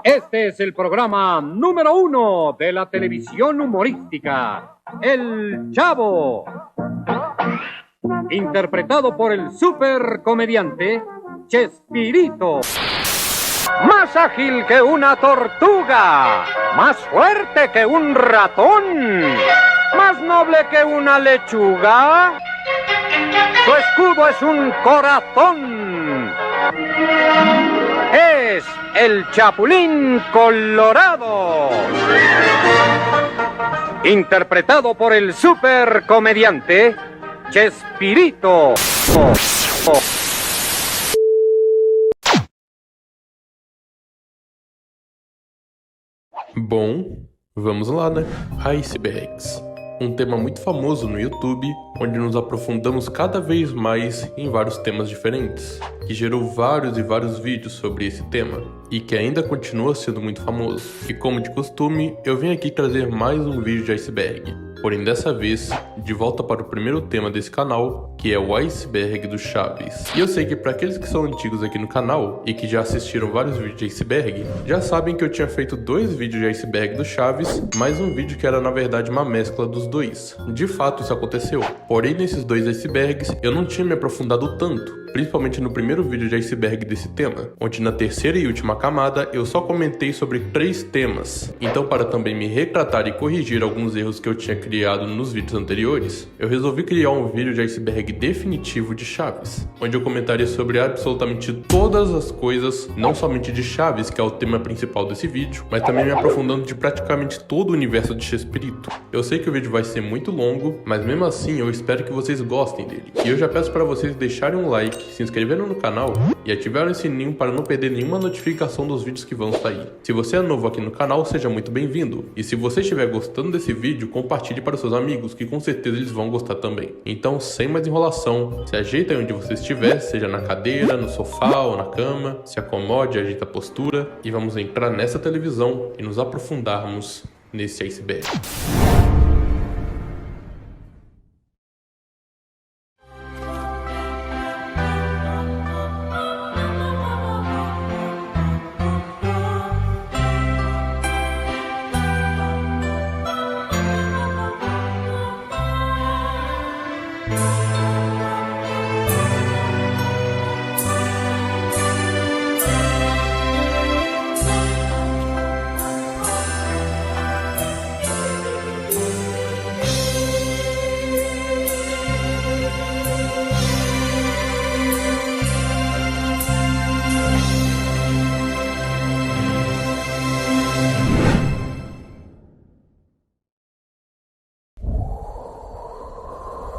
Este es el programa número 1 de la televisión humorística, El Chavo. Interpretado por el supercomediante Chespirito. Más ágil que una tortuga, más fuerte que un ratón, más noble que una lechuga. Su escudo es un corazón. Es el Chapulín Colorado. Interpretado por el supercomediante Chespirito. Bom, vamos lá, né? Icebergs. Um tema muito famoso no YouTube, onde nos aprofundamos cada vez mais em vários temas diferentes, que gerou vários e vários vídeos sobre esse tema, e que ainda continua sendo muito famoso. E como de costume, eu vim aqui trazer mais um vídeo de iceberg, porém dessa vez, de volta para o primeiro tema desse canal, que é o iceberg do Chaves. E eu sei que para aqueles que são antigos aqui no canal, e que já assistiram vários vídeos de iceberg, já sabem que eu tinha feito 2 vídeos de iceberg do Chaves, mais um vídeo que era na verdade uma mescla dos dois. De fato isso aconteceu, porém nesses 2 icebergs eu não tinha me aprofundado tanto, principalmente no primeiro vídeo de iceberg desse tema, onde na terceira e última camada eu só comentei sobre 3 temas. Então, para também me retratar e corrigir alguns erros que eu tinha criado nos vídeos anteriores, eu resolvi criar um vídeo de iceberg definitivo de Chaves, onde eu comentaria sobre absolutamente todas as coisas, não somente de Chaves, que é o tema principal desse vídeo, mas também me aprofundando de praticamente todo o universo de Chespirito. Eu sei que o vídeo vai ser muito longo, mas mesmo assim eu espero que vocês gostem dele. E eu já peço para vocês deixarem um like, se inscreveram no canal e ativaram o sininho para não perder nenhuma notificação dos vídeos que vão sair. Se você é novo aqui no canal, seja muito bem-vindo. E se você estiver gostando desse vídeo, compartilhe para os seus amigos, que com certeza eles vão gostar também. Então, sem mais enrolação, se ajeita aí onde você estiver, seja na cadeira, no sofá ou na cama, se acomode, ajeita a postura e vamos entrar nessa televisão e nos aprofundarmos nesse iceberg.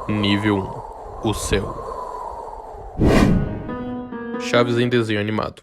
Nível 1. O céu. Chaves em desenho animado.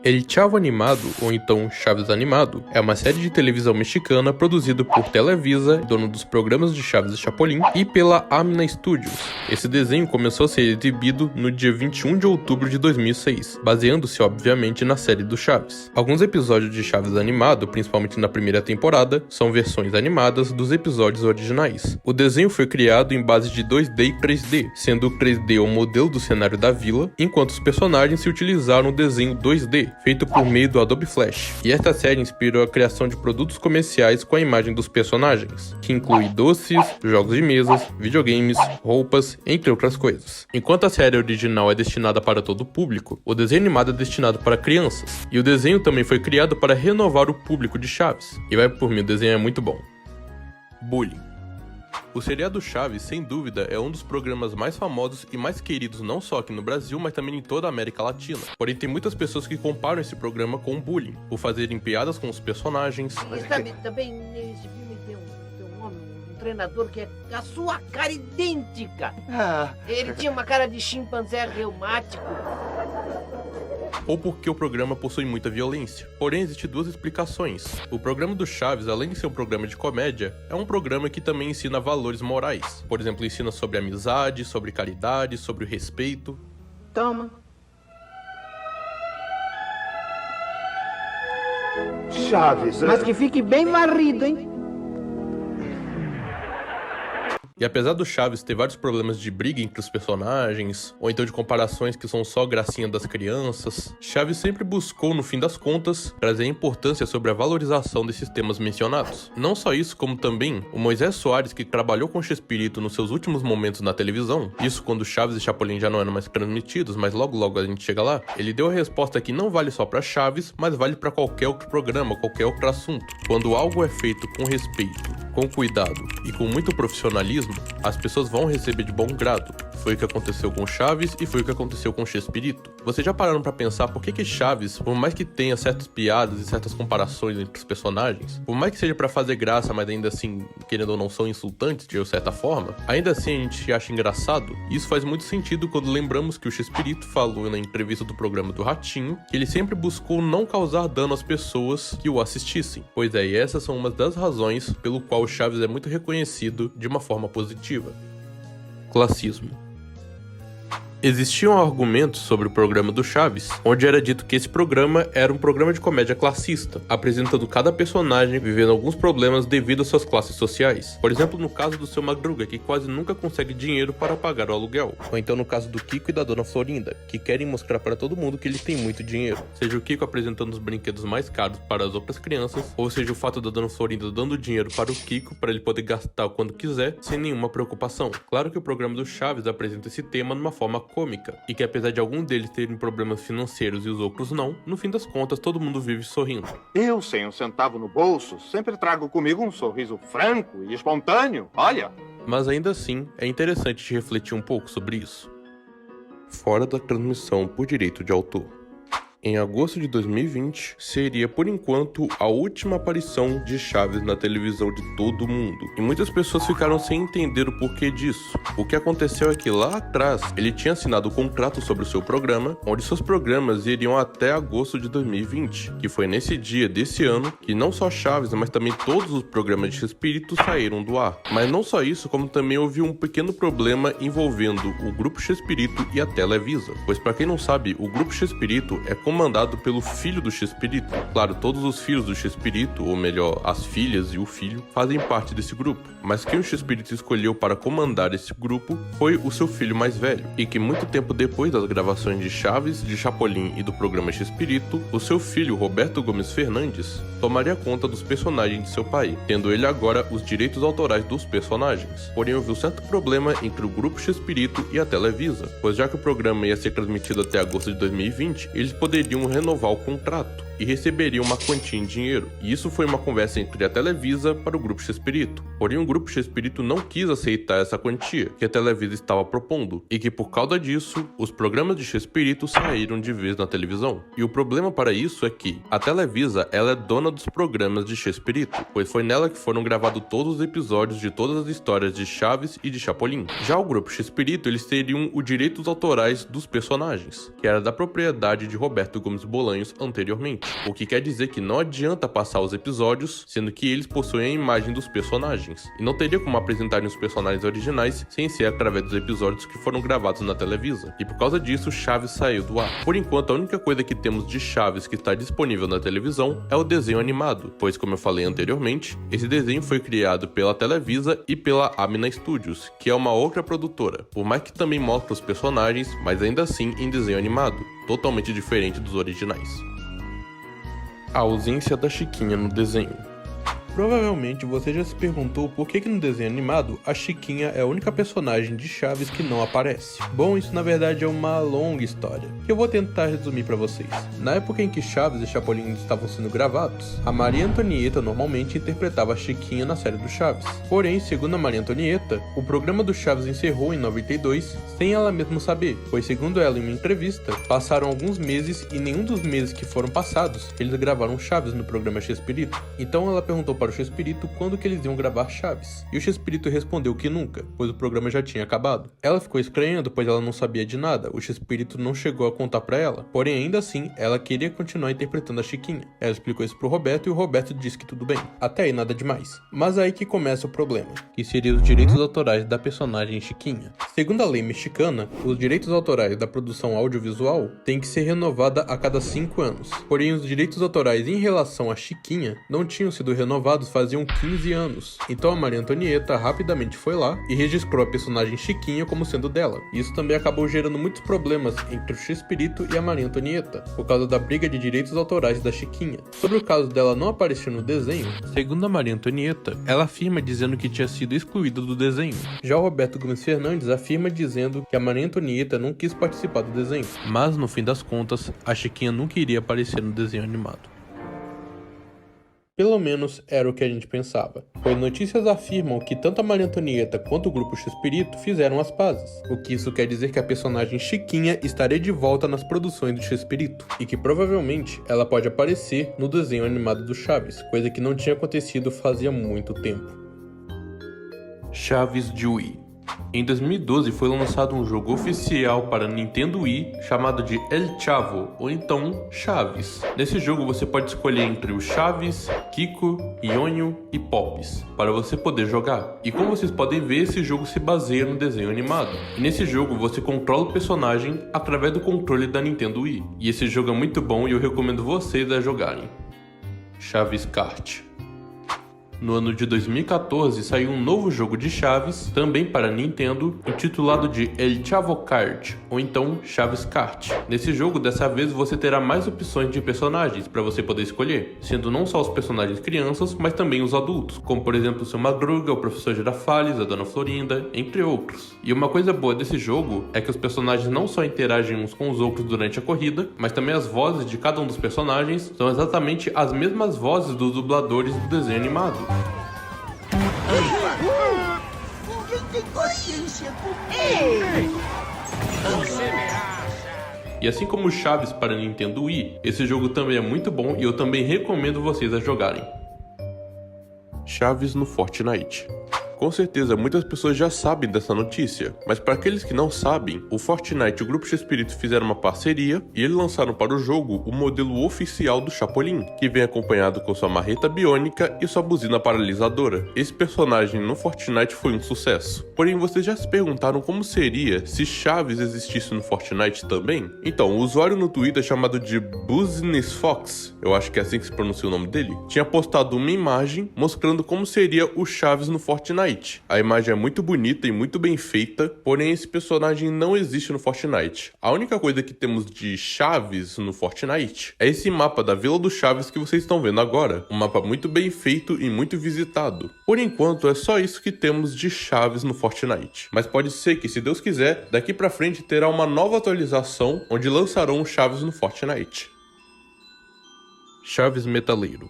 El Chavo Animado, ou então Chaves Animado, é uma série de televisão mexicana produzida por Televisa, dono dos programas de Chaves e Chapolin, e pela Amna Studios. Esse desenho começou a ser exibido no dia 21 de outubro de 2006, baseando-se obviamente na série do Chaves. Alguns episódios de Chaves Animado, principalmente na primeira temporada, são versões animadas dos episódios originais. O desenho foi criado em base de 2D e 3D, sendo o 3D o modelo do cenário da vila, enquanto os personagens se utilizaram o desenho 2D, feito por meio do Adobe Flash. E esta série inspirou a criação de produtos comerciais com a imagem dos personagens, que inclui doces, jogos de mesas, videogames, roupas, entre outras coisas. Enquanto a série original é destinada para todo o público, o desenho animado é destinado para crianças, e o desenho também foi criado para renovar o público de Chaves. E vai por mim, o desenho é muito bom. Bullying. O seriado Chaves, sem dúvida, é um dos programas mais famosos e mais queridos não só aqui no Brasil, mas também em toda a América Latina. Porém, tem muitas pessoas que comparam esse programa com o bullying, por fazerem piadas com os personagens. Mas também nesse filme tem um homem, um treinador que é a sua cara idêntica. Ele tinha uma cara de chimpanzé reumático. Ou porque o programa possui muita violência. Porém, existem 2 explicações. O programa do Chaves, além de ser um programa de comédia, é um programa que também ensina valores morais. Por exemplo, ensina sobre amizade, sobre caridade, sobre o respeito. Toma. Chaves, Mas que fique bem varrido, hein? E apesar do Chaves ter vários problemas de briga entre os personagens, ou então de comparações que são só gracinha das crianças, Chaves sempre buscou, no fim das contas, trazer a importância sobre a valorização desses temas mencionados. Não só isso, como também o Moisés Soares, que trabalhou com Chespirito nos seus últimos momentos na televisão, isso quando Chaves e Chapolin já não eram mais transmitidos, mas logo a gente chega lá, ele deu a resposta que não vale só pra Chaves, mas vale pra qualquer outro programa, qualquer outro assunto. Quando algo é feito com respeito, com cuidado e com muito profissionalismo, as pessoas vão receber de bom grado. Foi o que aconteceu com Chaves e foi o que aconteceu com Chespirito. Vocês já pararam pra pensar por que Chaves, por mais que tenha certas piadas e certas comparações entre os personagens, por mais que seja pra fazer graça, mas ainda assim, querendo ou não, são insultantes de certa forma, ainda assim a gente acha engraçado? E isso faz muito sentido quando lembramos que o Chespirito falou na entrevista do programa do Ratinho que ele sempre buscou não causar dano às pessoas que o assistissem. Pois é, e essas são uma das razões pelo qual o Chaves é muito reconhecido de uma forma positiva. Classismo. Existiam argumentos sobre o programa do Chaves, onde era dito que esse programa era um programa de comédia classista, apresentando cada personagem vivendo alguns problemas devido às suas classes sociais. Por exemplo, no caso do Seu Madruga, que quase nunca consegue dinheiro para pagar o aluguel. Ou então no caso do Kiko e da Dona Florinda, que querem mostrar para todo mundo que eles têm muito dinheiro. Seja o Kiko apresentando os brinquedos mais caros para as outras crianças, ou seja o fato da Dona Florinda dando dinheiro para o Kiko para ele poder gastar quando quiser, sem nenhuma preocupação. Claro que o programa do Chaves apresenta esse tema numa forma cômica, e que apesar de algum deles terem problemas financeiros e os outros não, no fim das contas todo mundo vive sorrindo. Eu, sem um centavo no bolso, sempre trago comigo um sorriso franco e espontâneo, olha. Mas ainda assim, é interessante de refletir um pouco sobre isso. Fora da transmissão por direito de autor. Em agosto de 2020, seria por enquanto a última aparição de Chaves na televisão de todo mundo. E muitas pessoas ficaram sem entender o porquê disso. O que aconteceu é que lá atrás, ele tinha assinado um contrato sobre o seu programa, onde seus programas iriam até agosto de 2020, que foi nesse dia desse ano que não só Chaves, mas também todos os programas de Chespirito saíram do ar. Mas não só isso, como também houve um pequeno problema envolvendo o Grupo Chespirito e a Televisa. Pois para quem não sabe, o Grupo Chespirito é comandado pelo filho do Chespirito. Claro, todos os filhos do Chespirito, ou melhor, as filhas e o filho, fazem parte desse grupo. Mas quem o Chespirito escolheu para comandar esse grupo foi o seu filho mais velho. E que muito tempo depois das gravações de Chaves, de Chapolin e do programa Chespirito, o seu filho, Roberto Gomes Fernandes, tomaria conta dos personagens de seu pai, tendo ele agora os direitos autorais dos personagens. Porém, houve um certo problema entre o Grupo Chespirito e a Televisa, pois já que o programa ia ser transmitido até agosto de 2020, eles poderiam renovar o contrato e receberiam uma quantia em dinheiro. E isso foi uma conversa entre a Televisa para o Grupo Chespirito. Porém, o Grupo Chespirito não quis aceitar essa quantia que a Televisa estava propondo, e que por causa disso, os programas de Chespirito saíram de vez na televisão. E o problema para isso é que a Televisa, ela é dona dos programas de Chespirito, pois foi nela que foram gravados todos os episódios de todas as histórias de Chaves e de Chapolin. Já o Grupo Chespirito, eles teriam os direitos autorais dos personagens, que era da propriedade de Roberto Gomes Bolanhos anteriormente. O que quer dizer que não adianta passar os episódios, sendo que eles possuem a imagem dos personagens, e não teria como apresentarem os personagens originais sem ser através dos episódios que foram gravados na Televisa. E por causa disso, Chaves saiu do ar. Por enquanto, a única coisa que temos de Chaves que está disponível na televisão é o desenho animado, pois como eu falei anteriormente, esse desenho foi criado pela Televisa e pela Amina Studios, que é uma outra produtora, por mais que também mostre os personagens, mas ainda assim em desenho animado, totalmente diferente dos originais. A ausência da Chiquinha no desenho. Provavelmente você já se perguntou por que no desenho animado a Chiquinha é a única personagem de Chaves que não aparece. Bom, isso na verdade é uma longa história, que eu vou tentar resumir pra vocês. Na época em que Chaves e Chapolin estavam sendo gravados, a Maria Antonieta normalmente interpretava a Chiquinha na série do Chaves. Porém, segundo a Maria Antonieta, o programa do Chaves encerrou em 92 sem ela mesma saber, pois segundo ela em uma entrevista, passaram alguns meses e nenhum dos meses que foram passados, eles gravaram Chaves no programa Chespirito. Então ela perguntou para o Chespirito quando que eles iam gravar Chaves, e o Chespirito respondeu que nunca, pois o programa já tinha acabado. Ela ficou estranhando, pois ela não sabia de nada, o Chespirito não chegou a contar pra ela, porém ainda assim, ela queria continuar interpretando a Chiquinha. Ela explicou isso pro Roberto e o Roberto disse que tudo bem, até aí nada demais. Mas aí que começa o problema, que seria os direitos autorais da personagem Chiquinha. Segundo a lei mexicana, os direitos autorais da produção audiovisual têm que ser renovada a cada 5 anos, porém os direitos autorais em relação à Chiquinha não tinham sido renovados gravados faziam 15 anos. Então a Maria Antonieta rapidamente foi lá e registrou a personagem Chiquinha como sendo dela. Isso também acabou gerando muitos problemas entre o Chespirito e a Maria Antonieta, por causa da briga de direitos autorais da Chiquinha. Sobre o caso dela não aparecer no desenho, segundo a Maria Antonieta, ela afirma dizendo que tinha sido excluída do desenho. Já o Roberto Gomes Fernandes afirma dizendo que a Maria Antonieta não quis participar do desenho. Mas no fim das contas, a Chiquinha nunca iria aparecer no desenho animado. Pelo menos era o que a gente pensava, pois notícias afirmam que tanto a Maria Antonieta quanto o grupo Chespirito fizeram as pazes, o que isso quer dizer que a personagem Chiquinha estaria de volta nas produções do Chespirito, e que provavelmente ela pode aparecer no desenho animado do Chaves, coisa que não tinha acontecido fazia muito tempo. Chaves de Wii. Em 2012 foi lançado um jogo oficial para Nintendo Wii chamado de El Chavo, ou então Chaves. Nesse jogo você pode escolher entre o Chaves, Kiko, Nhonho e Pops, para você poder jogar. E como vocês podem ver, esse jogo se baseia no desenho animado. E nesse jogo você controla o personagem através do controle da Nintendo Wii. E esse jogo é muito bom e eu recomendo vocês a jogarem. Chaves Kart. No ano de 2014 saiu um novo jogo de Chaves, também para Nintendo, intitulado de El Chavo Kart, ou então Chaves Kart. Nesse jogo, dessa vez, você terá mais opções de personagens para você poder escolher, sendo não só os personagens crianças, mas também os adultos, como por exemplo o Seu Madruga, o Professor Girafales, a Dona Florinda, entre outros. E uma coisa boa desse jogo é que os personagens não só interagem uns com os outros durante a corrida, mas também as vozes de cada um dos personagens são exatamente as mesmas vozes dos dubladores do desenho animado. Ninguém tem paciência comigo. E assim como Chaves para Nintendo Wii, esse jogo também é muito bom e eu também recomendo vocês a jogarem. Chaves no Fortnite. Com certeza muitas pessoas já sabem dessa notícia, mas para aqueles que não sabem, o Fortnite e o Grupo Chespirito fizeram uma parceria e eles lançaram para o jogo o modelo oficial do Chapolin, que vem acompanhado com sua marreta biônica e sua buzina paralisadora. Esse personagem no Fortnite foi um sucesso. Porém, vocês já se perguntaram como seria se Chaves existisse no Fortnite também? Então, o usuário no Twitter chamado de Business Fox, eu acho que é assim que se pronuncia o nome dele, tinha postado uma imagem mostrando como seria o Chaves no Fortnite. A imagem é muito bonita e muito bem feita, porém esse personagem não existe no Fortnite. A única coisa que temos de Chaves no Fortnite é esse mapa da Vila do Chaves que vocês estão vendo agora. Um mapa muito bem feito e muito visitado. Por enquanto é só isso que temos de Chaves no Fortnite. Mas pode ser que, se Deus quiser, daqui pra frente terá uma nova atualização onde lançarão o Chaves no Fortnite. Chaves Metaleiro.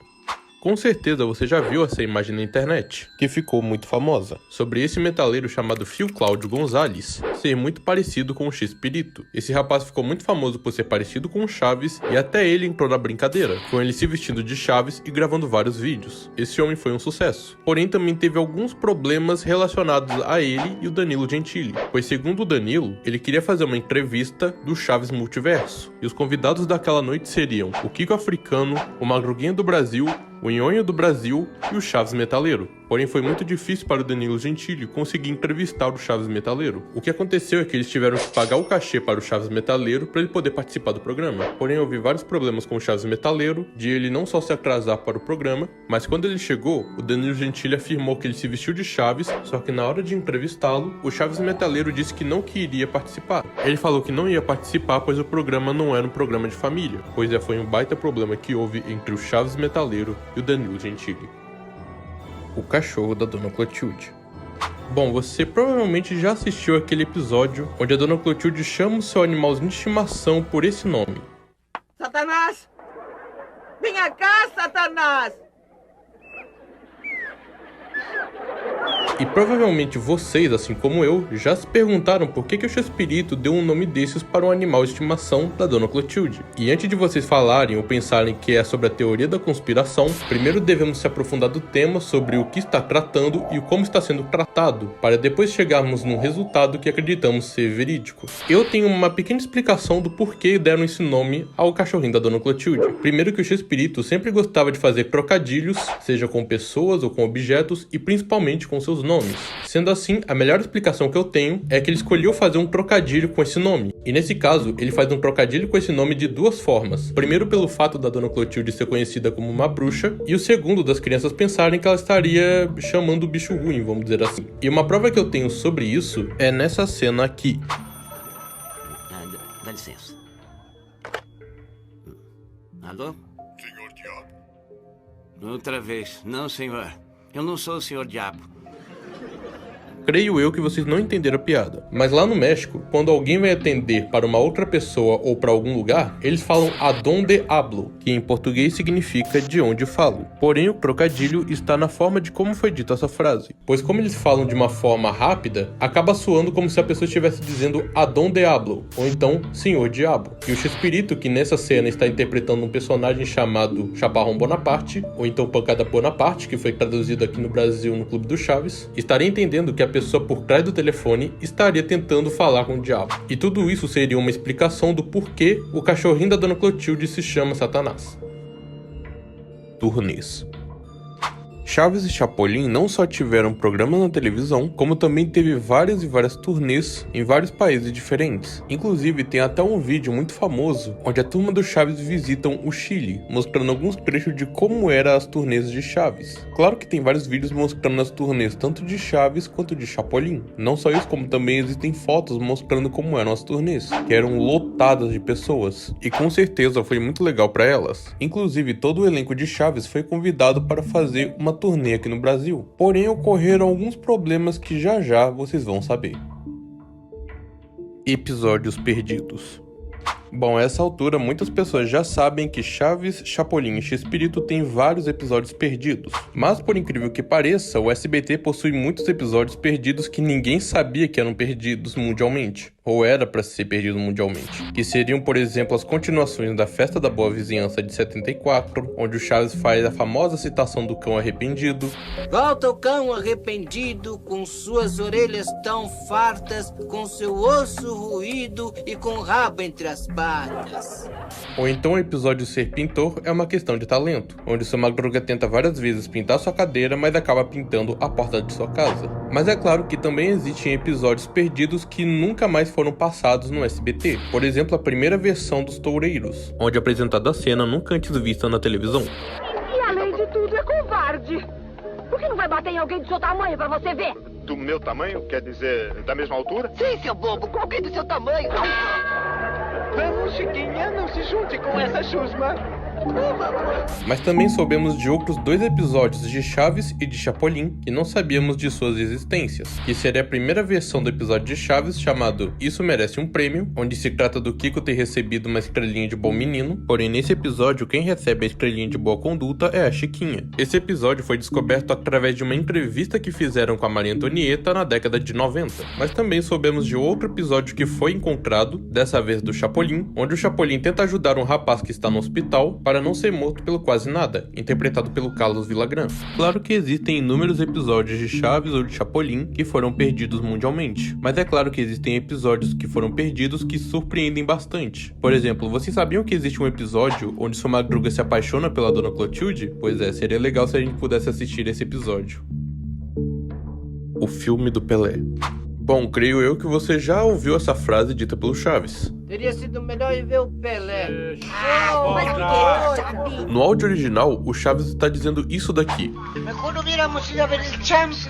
Com certeza você já viu essa imagem na internet, que ficou muito famosa, sobre esse metaleiro chamado Phil Cláudio Gonzalez ser muito parecido com o Chespirito. Esse rapaz ficou muito famoso por ser parecido com o Chaves e até ele entrou na brincadeira, com ele se vestindo de Chaves e gravando vários vídeos. Esse homem foi um sucesso, porém também teve alguns problemas relacionados a ele e o Danilo Gentili, pois segundo o Danilo, ele queria fazer uma entrevista do Chaves Multiverso, e os convidados daquela noite seriam o Kiko Africano, o Madruguinha do Brasil, o Nhonho do Brasil e o Chaves Metaleiro. Porém, foi muito difícil para o Danilo Gentili conseguir entrevistar o Chaves Metaleiro. O que aconteceu é que eles tiveram que pagar o cachê para o Chaves Metaleiro para ele poder participar do programa. Porém, houve vários problemas com o Chaves Metaleiro, de ele não só se atrasar para o programa, mas quando ele chegou, o Danilo Gentili afirmou que ele se vestiu de Chaves, só que na hora de entrevistá-lo, o Chaves Metaleiro disse que não queria participar. Ele falou que não ia participar pois o programa não era um programa de família, pois foi um baita problema que houve entre o Chaves Metaleiro e o Danilo Gentili. O cachorro da Dona Clotilde. Bom, você provavelmente já assistiu aquele episódio onde a Dona Clotilde chama o seu animalzinho de estimação por esse nome. Satanás! Venha cá, Satanás! E provavelmente vocês, assim como eu, já se perguntaram por que o Chespirito deu um nome desses para um animal de estimação da Dona Clotilde. E antes de vocês falarem ou pensarem que é sobre a teoria da conspiração, primeiro devemos se aprofundar do tema sobre o que está tratando e como está sendo tratado, para depois chegarmos num resultado que acreditamos ser verídico. Eu tenho uma pequena explicação do porquê deram esse nome ao cachorrinho da Dona Clotilde. Primeiro que o Chespirito sempre gostava de fazer trocadilhos, seja com pessoas ou com objetos, e principalmente com seus nomes. Sendo assim, a melhor explicação que eu tenho é que ele escolheu fazer um trocadilho com esse nome. E nesse caso, ele faz um trocadilho com esse nome de duas formas. Primeiro, pelo fato da Dona Clotilde ser conhecida como uma bruxa, e o segundo, das crianças pensarem que ela estaria chamando o bicho ruim, vamos dizer assim. E uma prova que eu tenho sobre isso é nessa cena aqui. Dá licença. Alô? Senhor Diabo. Outra vez. Não, senhor. Eu não sou o Senhor Diabo. Creio eu que vocês não entenderam a piada. Mas lá no México, quando alguém vai atender para uma outra pessoa ou para algum lugar, eles falam adonde hablo, que em português significa de onde falo. Porém, o trocadilho está na forma de como foi dita essa frase. Pois como eles falam de uma forma rápida, acaba soando como se a pessoa estivesse dizendo adonde hablo, ou então Senhor Diabo. E o Chespirito, que nessa cena está interpretando um personagem chamado Chaparrão Bonaparte, ou então Pancada Bonaparte, que foi traduzido aqui no Brasil no Clube do Chaves, estaria entendendo que a pessoa por trás do telefone estaria tentando falar com o diabo. E tudo isso seria uma explicação do porquê o cachorrinho da Dona Clotilde se chama Satanás. Turnês. Chaves e Chapolin não só tiveram programas na televisão, como também teve várias e várias turnês em vários países diferentes. Inclusive, tem até um vídeo muito famoso, onde a turma do Chaves visitam o Chile, mostrando alguns trechos de como eram as turnês de Chaves. Claro que tem vários vídeos mostrando as turnês tanto de Chaves quanto de Chapolin. Não só isso, como também existem fotos mostrando como eram as turnês, que eram lotadas de pessoas. E com certeza foi muito legal para elas. Inclusive, todo o elenco de Chaves foi convidado para fazer uma turnê aqui no Brasil. Porém, ocorreram alguns problemas que já já vocês vão saber. Episódios perdidos. Bom, a essa altura, muitas pessoas já sabem que Chaves, Chapolin e Chespirito têm vários episódios perdidos. Mas, por incrível que pareça, o SBT possui muitos episódios perdidos que ninguém sabia que eram perdidos mundialmente. Ou era para ser perdido mundialmente. Que seriam, por exemplo, as continuações da Festa da Boa Vizinhança de 74, onde o Chaves faz a famosa citação do cão arrependido. Volta o cão arrependido, com suas orelhas tão fartas, com seu osso ruído e com o rabo entre as patas. Ou então o episódio Ser Pintor é uma questão de talento, onde o seu Madruga tenta várias vezes pintar sua cadeira, mas acaba pintando a porta de sua casa. Mas é claro que também existem episódios perdidos que nunca mais foram passados no SBT. Por exemplo, a primeira versão dos Toureiros, onde é apresentada a cena nunca antes vista na televisão. E além de tudo é covarde. Por que não vai bater em alguém do seu tamanho pra você ver? Do meu tamanho? Quer dizer, da mesma altura? Sim, seu bobo, com alguém do seu tamanho. Vamos, Chiquinha, não se junte com essa chusma. Mas também soubemos de outros 2 episódios de Chaves e de Chapolin que não sabíamos de suas existências, que seria a primeira versão do episódio de Chaves chamado Isso Merece um Prêmio, onde se trata do Kiko ter recebido uma estrelinha de bom menino, porém nesse episódio quem recebe a estrelinha de boa conduta é a Chiquinha. Esse episódio foi descoberto através de uma entrevista que fizeram com a Maria Antonieta na década de 90, mas também soubemos de outro episódio que foi encontrado, dessa vez do Chapolin, onde o Chapolin tenta ajudar um rapaz que está no hospital para não ser morto pelo quase nada, interpretado pelo Carlos Villagrán. Claro que existem inúmeros episódios de Chaves ou de Chapolin que foram perdidos mundialmente, mas é claro que existem episódios que foram perdidos que surpreendem bastante. Por exemplo, vocês sabiam que existe um episódio onde seu Madruga se apaixona pela Dona Clotilde? Pois é, seria legal se a gente pudesse assistir esse episódio. O filme do Pelé. Bom, creio eu que você já ouviu essa frase dita pelo Chaves. Teria sido melhor ir ver o Pelé. No áudio original, o Chaves está dizendo isso daqui. Mejor hubiéramos ido a ver el Champs.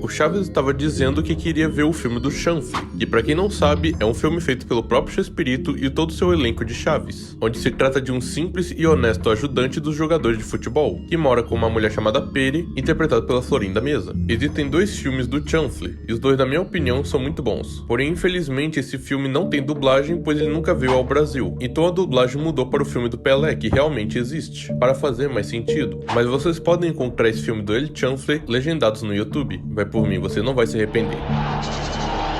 O Chaves estava dizendo que queria ver o filme do Chanfle, que pra quem não sabe, é um filme feito pelo próprio Chespirito e todo o seu elenco de Chaves, onde se trata de um simples e honesto ajudante dos jogadores de futebol, que mora com uma mulher chamada Peri, interpretado pela Florinda Mesa. Existem 2 filmes do Chanfle, e os 2, na minha opinião, são muito bons. Porém, infelizmente, esse filme não tem dublagem, pois ele nunca veio ao Brasil. Então a dublagem mudou para o filme do Pelé, que realmente existe, para fazer mais sentido. Mas vocês podem encontrar esse filme do El Chanfle legendados no YouTube. Vai por mim, você não vai se arrepender.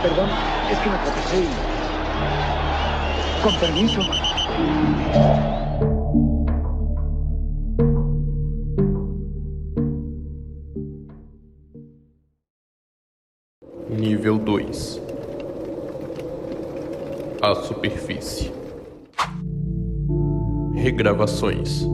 Perdón, es que me tropecé. Con permiso. Nível 2. A superfície. Regravações.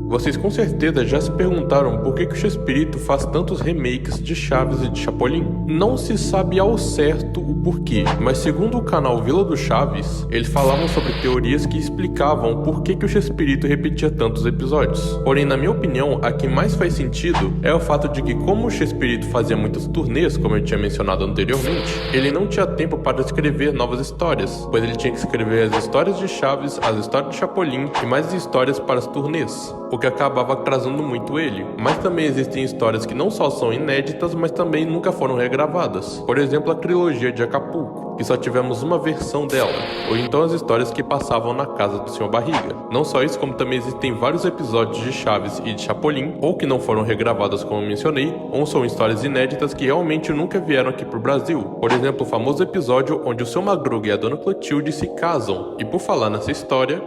Vocês com certeza já se perguntaram por que o Chespirito faz tantos remakes de Chaves e de Chapolin. Não se sabe ao certo o porquê, mas segundo o canal Vila do Chaves, eles falavam sobre teorias que explicavam por que o Chespirito repetia tantos episódios. Porém, na minha opinião, a que mais faz sentido é o fato de que, como o Chespirito fazia muitas turnês, como eu tinha mencionado anteriormente, ele não tinha tempo para escrever novas histórias, pois ele tinha que escrever as histórias de Chaves, as histórias de Chapolin e mais histórias para as turnês, o que acabava atrasando muito ele. Mas também existem histórias que não só são inéditas, mas também nunca foram regravadas. Por exemplo, a trilogia de Acapulco, que só tivemos uma versão dela, ou então as histórias que passavam na casa do Sr. Barriga. Não só isso, como também existem vários episódios de Chaves e de Chapolin, ou que não foram regravadas como eu mencionei, ou são histórias inéditas que realmente nunca vieram aqui pro Brasil. Por exemplo, o famoso episódio onde o Sr. Madruga e a Dona Clotilde se casam. E por falar nessa história,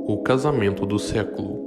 o casamento do século.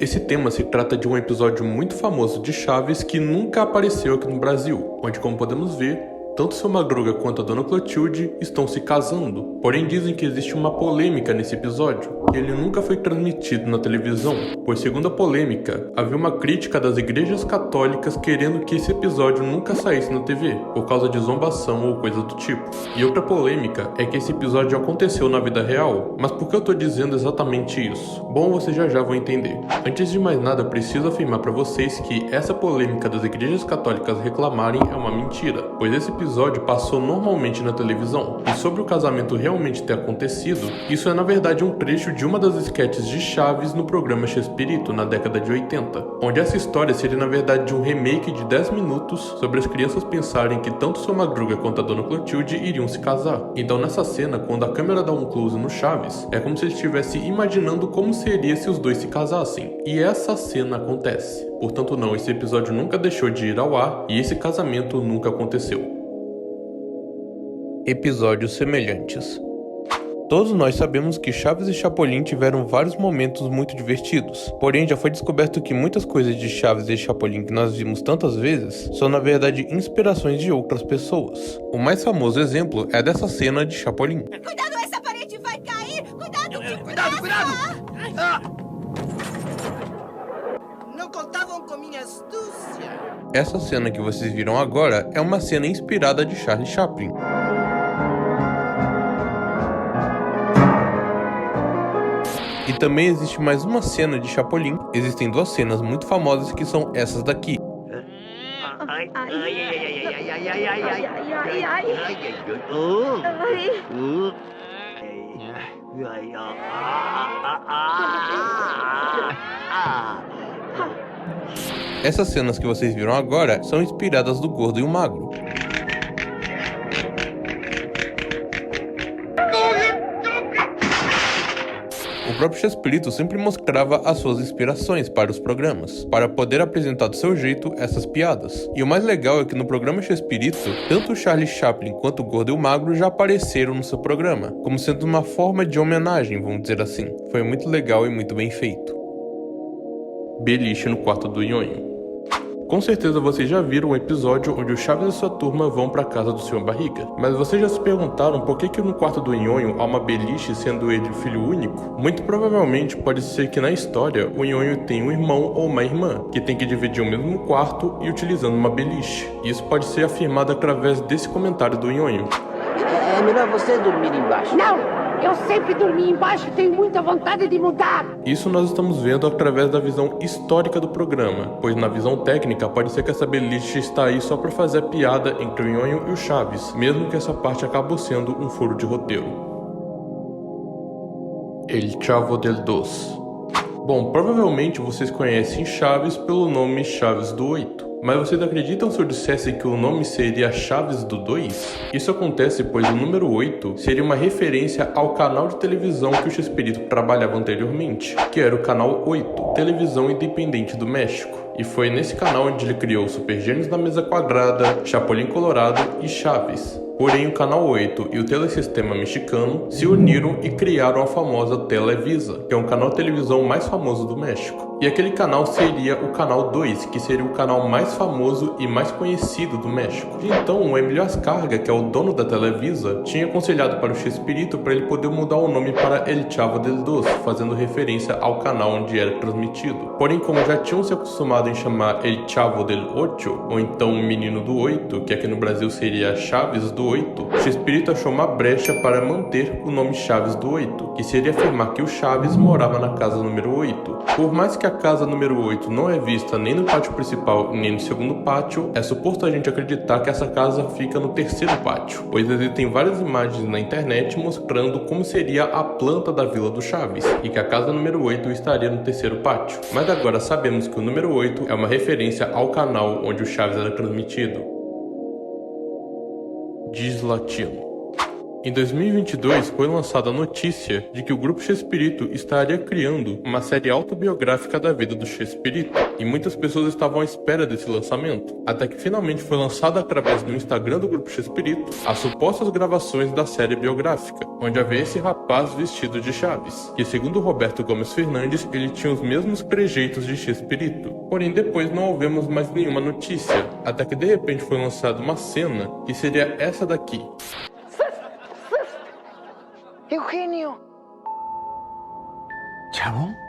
Esse tema se trata de um episódio muito famoso de Chaves que nunca apareceu aqui no Brasil, onde, como podemos ver, tanto o Sr. Madruga quanto a Dona Clotilde estão se casando. Porém, dizem que existe uma polêmica nesse episódio, que ele nunca foi transmitido na televisão, pois, segundo a polêmica, havia uma crítica das igrejas católicas querendo que esse episódio nunca saísse na TV, por causa de zombação ou coisa do tipo. E outra polêmica é que esse episódio aconteceu na vida real. Mas por que eu tô dizendo exatamente isso? Bom, vocês já vão entender. Antes de mais nada, preciso afirmar para vocês que essa polêmica das igrejas católicas reclamarem é uma mentira, pois esse episódio passou normalmente na televisão. E sobre o casamento realmente ter acontecido, isso é na verdade um trecho de uma das esquetes de Chaves no programa Chespirito, na década de 80, onde essa história seria na verdade de um remake de 10 minutos sobre as crianças pensarem que tanto o Sr. Madruga quanto a Dona Clotilde iriam se casar. Então nessa cena, quando a câmera dá um close no Chaves, é como se ele estivesse imaginando como seria se os dois se casassem. E essa cena acontece. Portanto não, esse episódio nunca deixou de ir ao ar e esse casamento nunca aconteceu. Episódios semelhantes. Todos nós sabemos que Chaves e Chapolin tiveram vários momentos muito divertidos, porém já foi descoberto que muitas coisas de Chaves e Chapolin que nós vimos tantas vezes são na verdade inspirações de outras pessoas. O mais famoso exemplo é dessa cena de Chapolin. Cuidado, essa parede vai cair! Cuidado! Cuidado! Não contavam com minha astúcia. Essa cena que vocês viram agora é uma cena inspirada de Charlie Chaplin. E também existe mais uma cena de Chapolin. Existem duas cenas muito famosas que são essas daqui. Essas cenas que vocês viram agora são inspiradas do Gordo e o Magro. O próprio Chespirito sempre mostrava as suas inspirações para os programas, para poder apresentar do seu jeito essas piadas. E o mais legal é que no programa Chespirito, tanto o Charlie Chaplin quanto o Gordo e o Magro já apareceram no seu programa, como sendo uma forma de homenagem, vamos dizer assim. Foi muito legal e muito bem feito. Beliche no quarto do Nhonho. Com certeza vocês já viram um episódio onde o Chaves e sua turma vão para a casa do Sr. Barriga. Mas vocês já se perguntaram por que no quarto do Nhonho há uma beliche, sendo ele o filho único? Muito provavelmente pode ser que na história o Nhonho tem um irmão ou uma irmã, que tem que dividir o mesmo quarto e utilizando uma beliche. Isso pode ser afirmado através desse comentário do Nhonho. É melhor você dormir embaixo. Não! Eu sempre dormi embaixo e tenho muita vontade de mudar. Isso nós estamos vendo através da visão histórica do programa, pois na visão técnica pode ser que essa beliche está aí só para fazer a piada entre o Nhonho e o Chaves, mesmo que essa parte acabou sendo um furo de roteiro. El Chavo del Dos. Bom, provavelmente vocês conhecem Chaves pelo nome Chaves do 8. Mas vocês acreditam se eu dissesse que o nome seria Chaves do 2? Isso acontece pois o número 8 seria uma referência ao canal de televisão que o Chespirito trabalhava anteriormente, que era o canal 8, Televisão Independente do México. E foi nesse canal onde ele criou Super Gênios na Mesa Quadrada, Chapolin Colorado e Chaves. Porém, o Canal 8 e o Telesistema Mexicano se uniram e criaram a famosa Televisa, que é um canal de televisão mais famoso do México. E aquele canal seria o canal 2, que seria o canal mais famoso e mais conhecido do México. Então o Emilio Azcárraga, que é o dono da Televisa, tinha aconselhado para o Chespirito para ele poder mudar o nome para El Chavo del Dos, fazendo referência ao canal onde era transmitido. Porém, como já tinham se acostumado em chamar El Chavo del Ocho, ou então o Menino do 8, que aqui no Brasil seria Chaves do 8, o Chespirito achou uma brecha para manter o nome Chaves do 8, que seria afirmar que o Chaves morava na casa número 8. Por mais que a casa número 8 não é vista nem no pátio principal nem no segundo pátio, é suposto a gente acreditar que essa casa fica no terceiro pátio, pois existem várias imagens na internet mostrando como seria a planta da Vila do Chaves, e que a casa número 8 estaria no terceiro pátio. Mas agora sabemos que o número 8 é uma referência ao canal onde o Chaves era transmitido. Gislatino. Em 2022, foi lançada a notícia de que o Grupo Chespirito estaria criando uma série autobiográfica da vida do Chespirito, e muitas pessoas estavam à espera desse lançamento, até que finalmente foi lançada através do Instagram do Grupo Chespirito as supostas gravações da série biográfica, onde havia esse rapaz vestido de Chaves, que segundo Roberto Gomes Fernandes, ele tinha os mesmos trejeitos de Chespirito. Porém, depois não ouvimos mais nenhuma notícia, até que de repente foi lançada uma cena que seria essa daqui. Eugenio. ¿Chavo?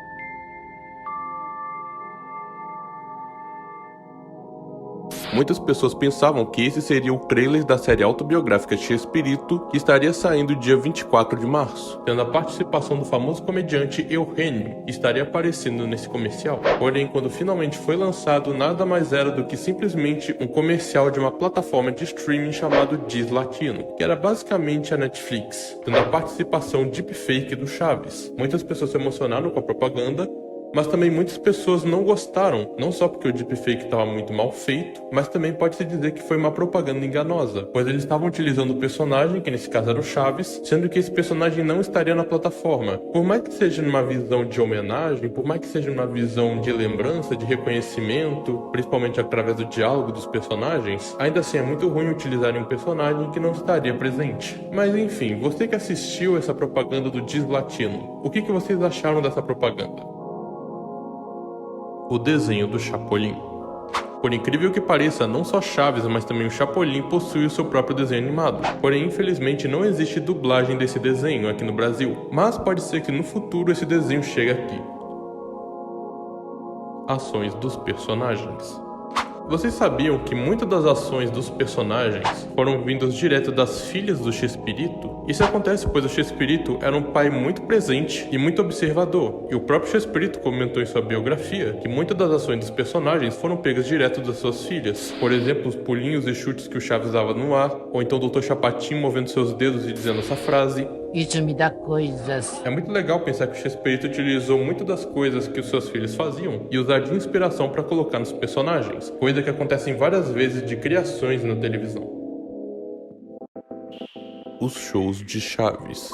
Muitas pessoas pensavam que esse seria o trailer da série autobiográfica Chespirito, que estaria saindo dia 24 de março, tendo a participação do famoso comediante Eugenio, que estaria aparecendo nesse comercial. Porém, quando finalmente foi lançado, nada mais era do que simplesmente um comercial de uma plataforma de streaming chamado Gislatino, que era basicamente a Netflix, tendo a participação deepfake do Chaves. Muitas pessoas se emocionaram com a propaganda, mas também muitas pessoas não gostaram, não só porque o deepfake estava muito mal feito, mas também pode-se dizer que foi uma propaganda enganosa, pois eles estavam utilizando o personagem, que nesse caso era o Chaves, sendo que esse personagem não estaria na plataforma. Por mais que seja numa visão de homenagem, por mais que seja numa visão de lembrança, de reconhecimento, principalmente através do diálogo dos personagens, ainda assim é muito ruim utilizarem um personagem que não estaria presente. Mas enfim, você que assistiu essa propaganda do Gislatino, o que vocês acharam dessa propaganda? O desenho do Chapolin. Por incrível que pareça, não só Chaves, mas também o Chapolin possui o seu próprio desenho animado. Porém, infelizmente, não existe dublagem desse desenho aqui no Brasil, mas pode ser que no futuro esse desenho chegue aqui. Ações dos personagens. Vocês sabiam que muitas das ações dos personagens foram vindas direto das filhas do Chespirito? Isso acontece pois o Chespirito era um pai muito presente e muito observador, e o próprio Chespirito comentou em sua biografia que muitas das ações dos personagens foram pegas direto das suas filhas. Por exemplo, os pulinhos e chutes que o Chaves dava no ar, ou então o Dr. Chapatin movendo seus dedos e dizendo essa frase. Isso me dá coisas. É muito legal pensar que o Chespirito utilizou muitas das coisas que os seus filhos faziam e usar de inspiração para colocar nos personagens, coisa que acontece várias vezes de criações na televisão. Os shows de Chaves.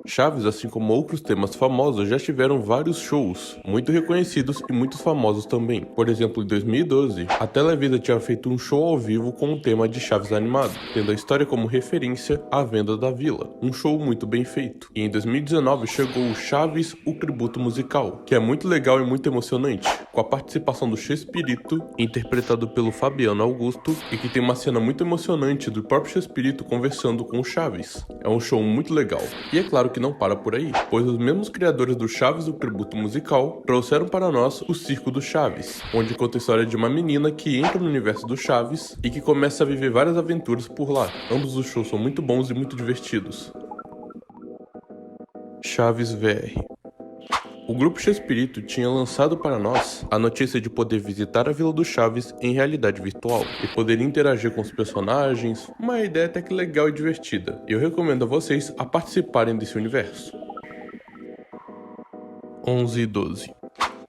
Chaves, assim como outros temas famosos, já tiveram vários shows, muito reconhecidos e muito famosos também. Por exemplo, em 2012, a Televisa tinha feito um show ao vivo com o tema de Chaves animado, tendo a história como referência à venda da vila. Um show muito bem feito. E em 2019 chegou o Chaves, o tributo musical, que é muito legal e muito emocionante, com a participação do Chespirito, interpretado pelo Fabiano Augusto, e que tem uma cena muito emocionante do próprio Chespirito conversando com o Chaves. É um show muito legal. E é claro que não para por aí, pois os mesmos criadores do Chaves, o tributo musical, trouxeram para nós o Circo do Chaves, onde conta a história de uma menina que entra no universo do Chaves e que começa a viver várias aventuras por lá. Ambos os shows são muito bons e muito divertidos. Chaves VR. O Grupo Chespirito tinha lançado para nós a notícia de poder visitar a Vila do Chaves em realidade virtual e poder interagir com os personagens, uma ideia até que legal e divertida. Eu recomendo a vocês a participarem desse universo. 11 e 12.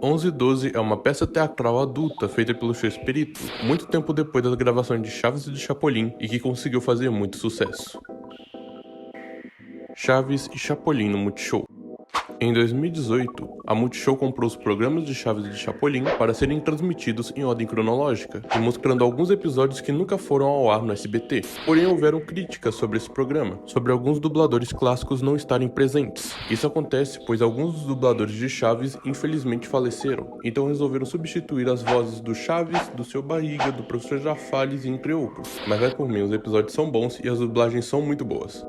11 e 12 é uma peça teatral adulta feita pelo Chespirito, muito tempo depois das gravações de Chaves e de Chapolin, e que conseguiu fazer muito sucesso. Chaves e Chapolin no Multishow. Em 2018, a Multishow comprou os programas de Chaves e de Chapolin para serem transmitidos em ordem cronológica, e mostrando alguns episódios que nunca foram ao ar no SBT. Porém, houveram críticas sobre esse programa, sobre alguns dubladores clássicos não estarem presentes. Isso acontece pois alguns dos dubladores de Chaves infelizmente faleceram, então resolveram substituir as vozes do Chaves, do Seu Barriga, do Professor Girafales e entre outros. Mas vai por mim, os episódios são bons e as dublagens são muito boas.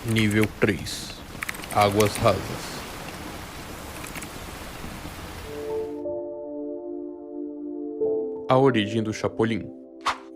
Nível 3. Águas rasas. A origem do Chapolin.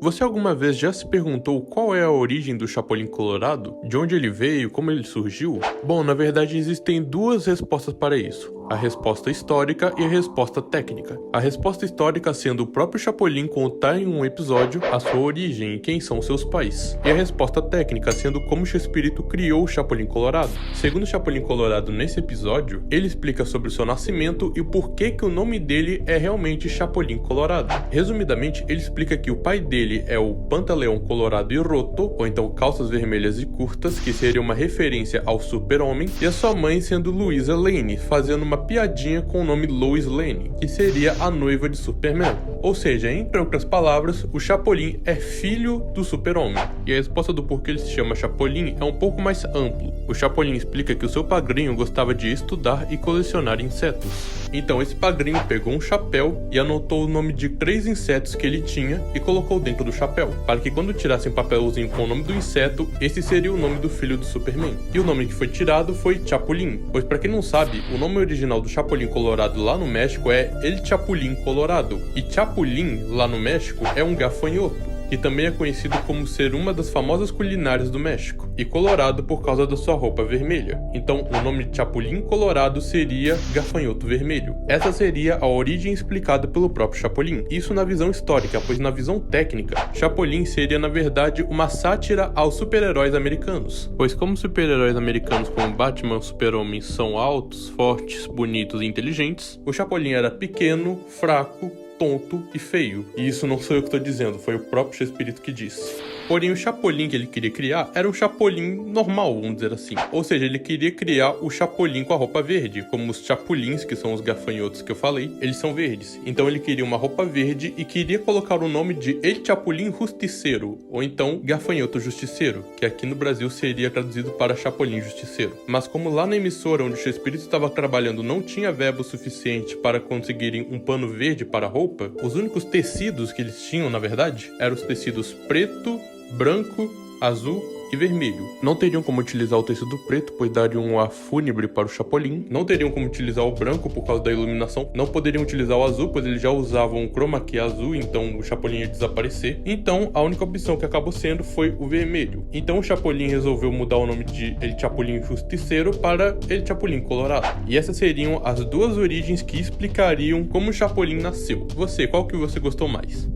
Você alguma vez já se perguntou qual é a origem do Chapolin Colorado? De onde ele veio? Como ele surgiu? Bom, na verdade existem duas respostas para isso. A resposta histórica e a resposta técnica. A resposta histórica sendo o próprio Chapolin contar em um episódio a sua origem e quem são seus pais. E a resposta técnica sendo como Chespirito criou o Chapolin Colorado. Segundo o Chapolin Colorado nesse episódio, ele explica sobre o seu nascimento e o porquê que o nome dele é realmente Chapolin Colorado. Resumidamente, ele explica que o pai dele é o Pantaleão Colorado e Roto, ou então Calças Vermelhas e Curtas, que seria uma referência ao Super-Homem, e a sua mãe sendo Louisa Lane, fazendo uma piadinha com o nome Lois Lane, que seria a noiva de Superman. Ou seja, entre outras palavras, o Chapolin é filho do Super-Homem. E a resposta do porquê ele se chama Chapolin é um pouco mais amplo. O Chapolin explica que o seu padrinho gostava de estudar e colecionar insetos. Então esse padrinho pegou um chapéu e anotou o nome de 3 insetos que ele tinha e colocou dentro do chapéu, para que quando tirasse um papelzinho com o nome do inseto, esse seria o nome do filho do Superman. E o nome que foi tirado foi Chapulín, pois para quem não sabe, o nome original do Chapolin Colorado lá no México é El Chapulín Colorado, e Chapulín lá no México é um gafanhoto, que também é conhecido como ser uma das famosas culinárias do México, e colorado por causa da sua roupa vermelha. Então, o nome Chapulín Colorado seria gafanhoto vermelho. Essa seria a origem explicada pelo próprio Chapolin. Isso na visão histórica, pois na visão técnica, Chapolin seria na verdade uma sátira aos super-heróis americanos. Pois como super-heróis americanos como Batman e Super-Homem são altos, fortes, bonitos e inteligentes, o Chapolin era pequeno, fraco, tonto e feio. E isso não sou eu que estou dizendo, foi o próprio Chespirito que disse. Porém, o Chapolin que ele queria criar era um Chapolin normal, vamos dizer assim. Ou seja, ele queria criar o Chapolin com a roupa verde, como os Chapulins, que são os gafanhotos que eu falei, eles são verdes. Então ele queria uma roupa verde e queria colocar o nome de El Chapulín Justiceiro, ou então Gafanhoto Justiceiro, que aqui no Brasil seria traduzido para Chapolin Justiceiro. Mas como lá na emissora onde o Chespirito estava trabalhando não tinha verbo suficiente para conseguirem um pano verde para a roupa, os únicos tecidos que eles tinham, na verdade, eram os tecidos preto, branco, azul e vermelho. Não teriam como utilizar o tecido preto, pois daria um ar fúnebre para o Chapolin. Não teriam como utilizar o branco por causa da iluminação. Não poderiam utilizar o azul, pois eles já usavam um chroma key azul, então o Chapolin ia desaparecer. Então, a única opção que acabou sendo foi o vermelho. Então o Chapolin resolveu mudar o nome de El Chapulín Justiceiro para El Chapulín Colorado. E essas seriam as duas origens que explicariam como o Chapolin nasceu. Qual que você gostou mais?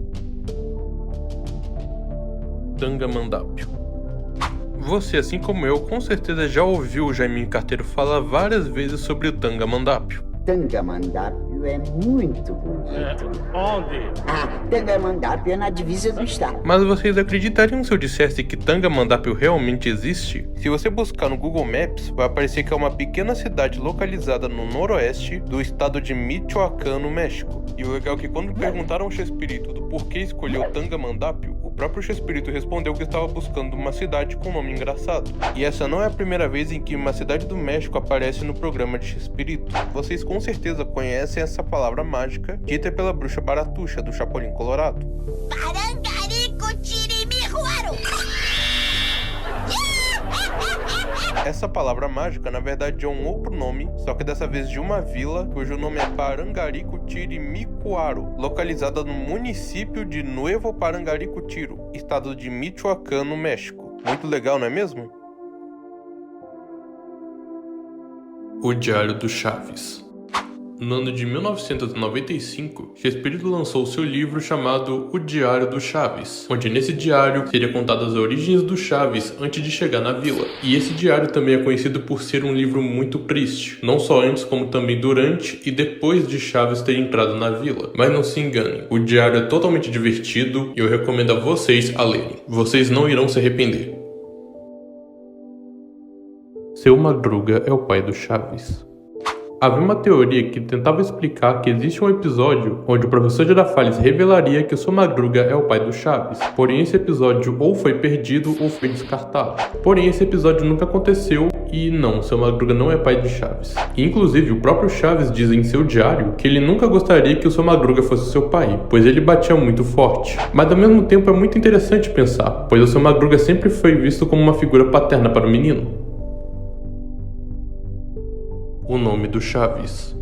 Tangamandápio. Você, assim como eu, com certeza já ouviu o Jaiminho Carteiro falar várias vezes sobre o Tangamandápio. Tangamandápio é muito bonito. Onde? Tangamandápio é na divisa do estado. Mas vocês acreditariam se eu dissesse que Tangamandápio realmente existe? Se você buscar no Google Maps, vai aparecer que é uma pequena cidade localizada no noroeste do estado de Michoacán, no México. E o legal é que quando perguntaram ao Chespirito do porquê escolheu Tangamandápio, o próprio Chespirito respondeu que estava buscando uma cidade com nome engraçado. E essa não é a primeira vez em que uma cidade do México aparece no programa de Chespirito. Vocês com certeza conhecem essa palavra mágica dita pela bruxa Baratuxa do Chapolin Colorado. Essa palavra mágica na verdade é um outro nome, só que dessa vez de uma vila, cujo nome é Parangaricutiri-Micuaro, localizada no município de Nuevo Parangaricutiro, estado de Michoacán, no México. Muito legal, não é mesmo? O Diário do Chaves. No ano de 1995, Chespirito lançou seu livro chamado O Diário do Chaves, onde nesse diário seria contadas as origens do Chaves antes de chegar na vila. E esse diário também é conhecido por ser um livro muito triste, não só antes como também durante e depois de Chaves ter entrado na vila. Mas não se enganem, o diário é totalmente divertido e eu recomendo a vocês a lerem. Vocês não irão se arrepender. Seu Madruga é o pai do Chaves. Havia uma teoria que tentava explicar que existe um episódio onde o professor Girafales revelaria que o Seu Madruga é o pai do Chaves. Porém, esse episódio ou foi perdido ou foi descartado. Porém, esse episódio nunca aconteceu e não, Seu Madruga não é pai de Chaves. E, inclusive, o próprio Chaves diz em seu diário que ele nunca gostaria que o Seu Madruga fosse seu pai, pois ele batia muito forte. Mas, ao mesmo tempo, é muito interessante pensar, pois o Seu Madruga sempre foi visto como uma figura paterna para o menino. O nome do Chaves.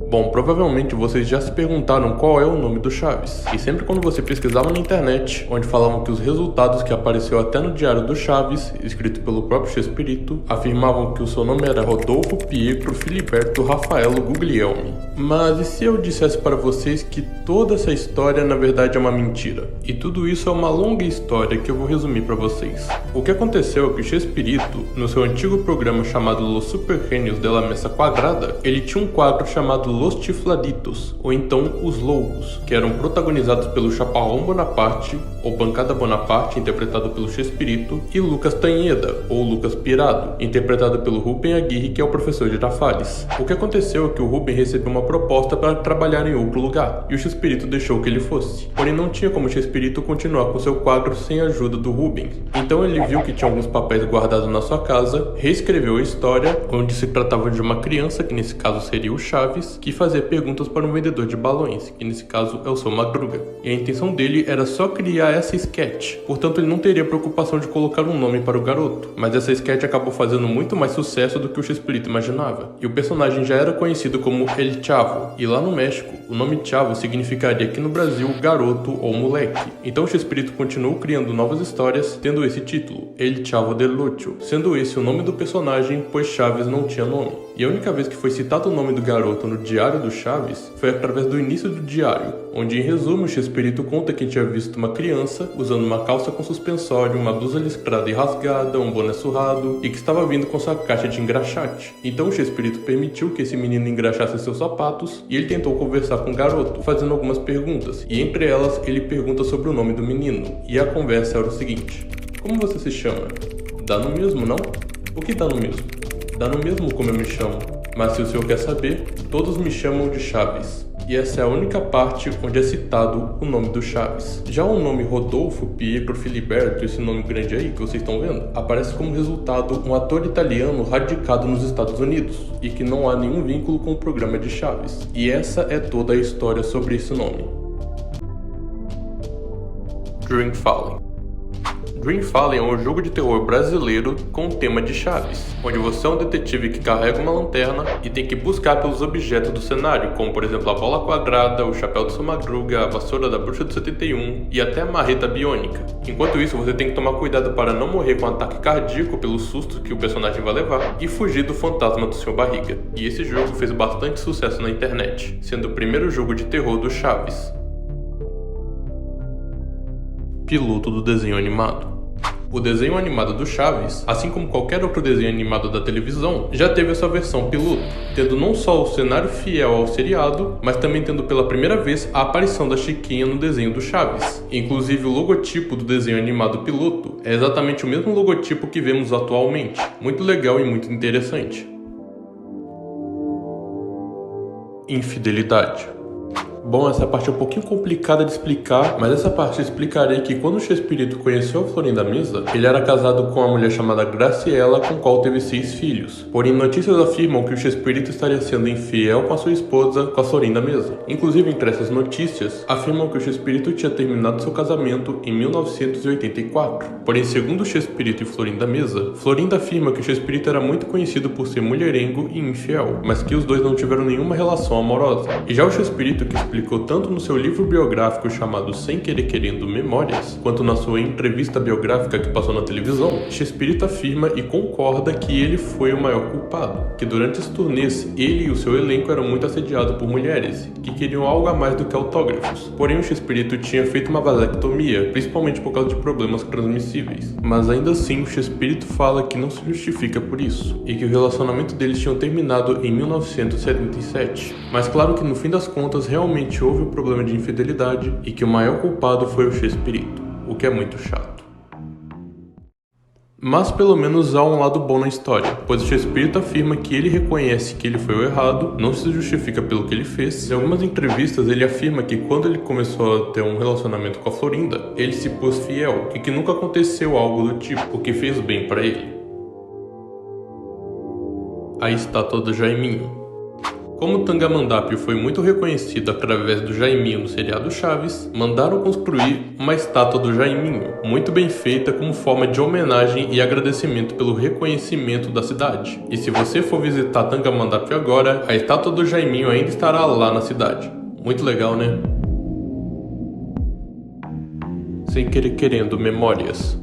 Bom, provavelmente vocês já se perguntaram qual é o nome do Chaves. E sempre quando você pesquisava na internet, onde falavam que os resultados que apareceu até no Diário do Chaves, escrito pelo próprio Chespirito, afirmavam que o seu nome era Rodolfo Pietro Filiberto Rafaelo Guglielmi. Mas e se eu dissesse para vocês que toda essa história na verdade é uma mentira? E tudo isso é uma longa história que eu vou resumir para vocês. O que aconteceu é que o Chespirito, no seu antigo programa chamado Los Super Genios de la Mesa Quadrada, ele tinha um quadro chamado Los Chifladitos, ou então Os Loucos, que eram protagonizados pelo Chaparrão Bonaparte, ou Bancada Bonaparte, interpretado pelo Chespirito, e Lucas Tanheda, ou Lucas Pirado, interpretado pelo Rubem Aguirre, que é o professor Girafales. O que aconteceu é que o Rubem recebeu uma proposta para trabalhar em outro lugar, e o Chespirito deixou que ele fosse. Porém, não tinha como o Chespirito continuar com seu quadro sem a ajuda do Rubem. Então ele viu que tinha alguns papéis guardados na sua casa, reescreveu a história, onde se tratava de uma criança, que nesse caso seria o Chaves, que fazia perguntas para um vendedor de balões, que nesse caso é o Seu Madruga. E a intenção dele era só criar essa sketch, portanto ele não teria preocupação de colocar um nome para o garoto. Mas essa sketch acabou fazendo muito mais sucesso do que o Chespirito imaginava. E o personagem já era conhecido como El Chavo, e lá no México, o nome Chavo significaria aqui no Brasil garoto ou moleque. Então o Chespirito continuou criando novas histórias, tendo esse título, El Chavo del Ocho, sendo esse o nome do personagem, pois Chaves não tinha nome. E a única vez que foi citado o nome do garoto no Diário do Chaves foi através do início do diário, onde em resumo o Chespirito conta que tinha visto uma criança usando uma calça com suspensório, uma blusa listrada e rasgada, um boné surrado e que estava vindo com sua caixa de engraxate. Então o Chespirito permitiu que esse menino engraxasse seus sapatos e ele tentou conversar com o garoto, fazendo algumas perguntas, e entre elas ele pergunta sobre o nome do menino, e a conversa era o seguinte: como você se chama? Dá no mesmo, não? O que dá no mesmo? Dá no mesmo como eu me chamo, mas se o senhor quer saber, todos me chamam de Chaves. E essa é a única parte onde é citado o nome do Chaves. Já o nome Rodolfo Pietro Filiberto, esse nome grande aí que vocês estão vendo, aparece como resultado um ator italiano radicado nos Estados Unidos, e que não há nenhum vínculo com o programa de Chaves. E essa é toda a história sobre esse nome. Dream Falling. Dream Falling é um jogo de terror brasileiro com o tema de Chaves, onde você é um detetive que carrega uma lanterna e tem que buscar pelos objetos do cenário, como por exemplo a bola quadrada, o chapéu do Seu Madruga, a vassoura da Bruxa do 71 e até a marreta biônica. Enquanto isso, você tem que tomar cuidado para não morrer com um ataque cardíaco pelo susto que o personagem vai levar e fugir do fantasma do seu barriga. E esse jogo fez bastante sucesso na internet, sendo o primeiro jogo de terror do Chaves. Piloto do desenho animado. O desenho animado do Chaves, assim como qualquer outro desenho animado da televisão, já teve a sua versão piloto, tendo não só o cenário fiel ao seriado, mas também tendo pela primeira vez a aparição da Chiquinha no desenho do Chaves. Inclusive, o logotipo do desenho animado piloto é exatamente o mesmo logotipo que vemos atualmente. Muito legal e muito interessante. Infidelidade. Bom, essa parte é um pouquinho complicada de explicar, mas essa parte eu explicarei que quando o Chespirito conheceu a Florinda Mesa, ele era casado com uma mulher chamada Graciela, com qual teve 6 filhos. Porém, notícias afirmam que o Chespirito estaria sendo infiel com a sua esposa, com a Florinda Mesa. Inclusive, entre essas notícias, afirmam que o Chespirito tinha terminado seu casamento em 1984. Porém, segundo o Chespirito e Florinda Mesa, Florinda afirma que o Chespirito era muito conhecido por ser mulherengo e infiel, mas que os dois não tiveram nenhuma relação amorosa. E já o Chespirito, que explica explicou tanto no seu livro biográfico chamado Sem Querer Querendo Memórias, quanto na sua entrevista biográfica que passou na televisão, Chespirito afirma e concorda que ele foi o maior culpado, que durante as turnês ele e o seu elenco eram muito assediados por mulheres, que queriam algo a mais do que autógrafos. Porém, o Chespirito tinha feito uma vasectomia, principalmente por causa de problemas transmissíveis. Mas ainda assim, o Chespirito fala que não se justifica por isso, e que o relacionamento deles tinha terminado em 1977. Mas claro que no fim das contas realmente houve um problema de infidelidade e que o maior culpado foi o Chespirito, o que é muito chato. Mas pelo menos há um lado bom na história, pois o Chespirito afirma que ele reconhece que ele foi o errado, não se justifica pelo que ele fez. Em algumas entrevistas ele afirma que quando ele começou a ter um relacionamento com a Florinda, ele se pôs fiel e que nunca aconteceu algo do tipo, o que fez bem pra ele. A estátua do Jaiminho. Como Tangamandapio foi muito reconhecido através do Jaiminho no seriado Chaves, mandaram construir uma estátua do Jaiminho, muito bem feita como forma de homenagem e agradecimento pelo reconhecimento da cidade. E se você for visitar Tangamandapio agora, a estátua do Jaiminho ainda estará lá na cidade. Muito legal, né? Sem Querer Querendo Memórias.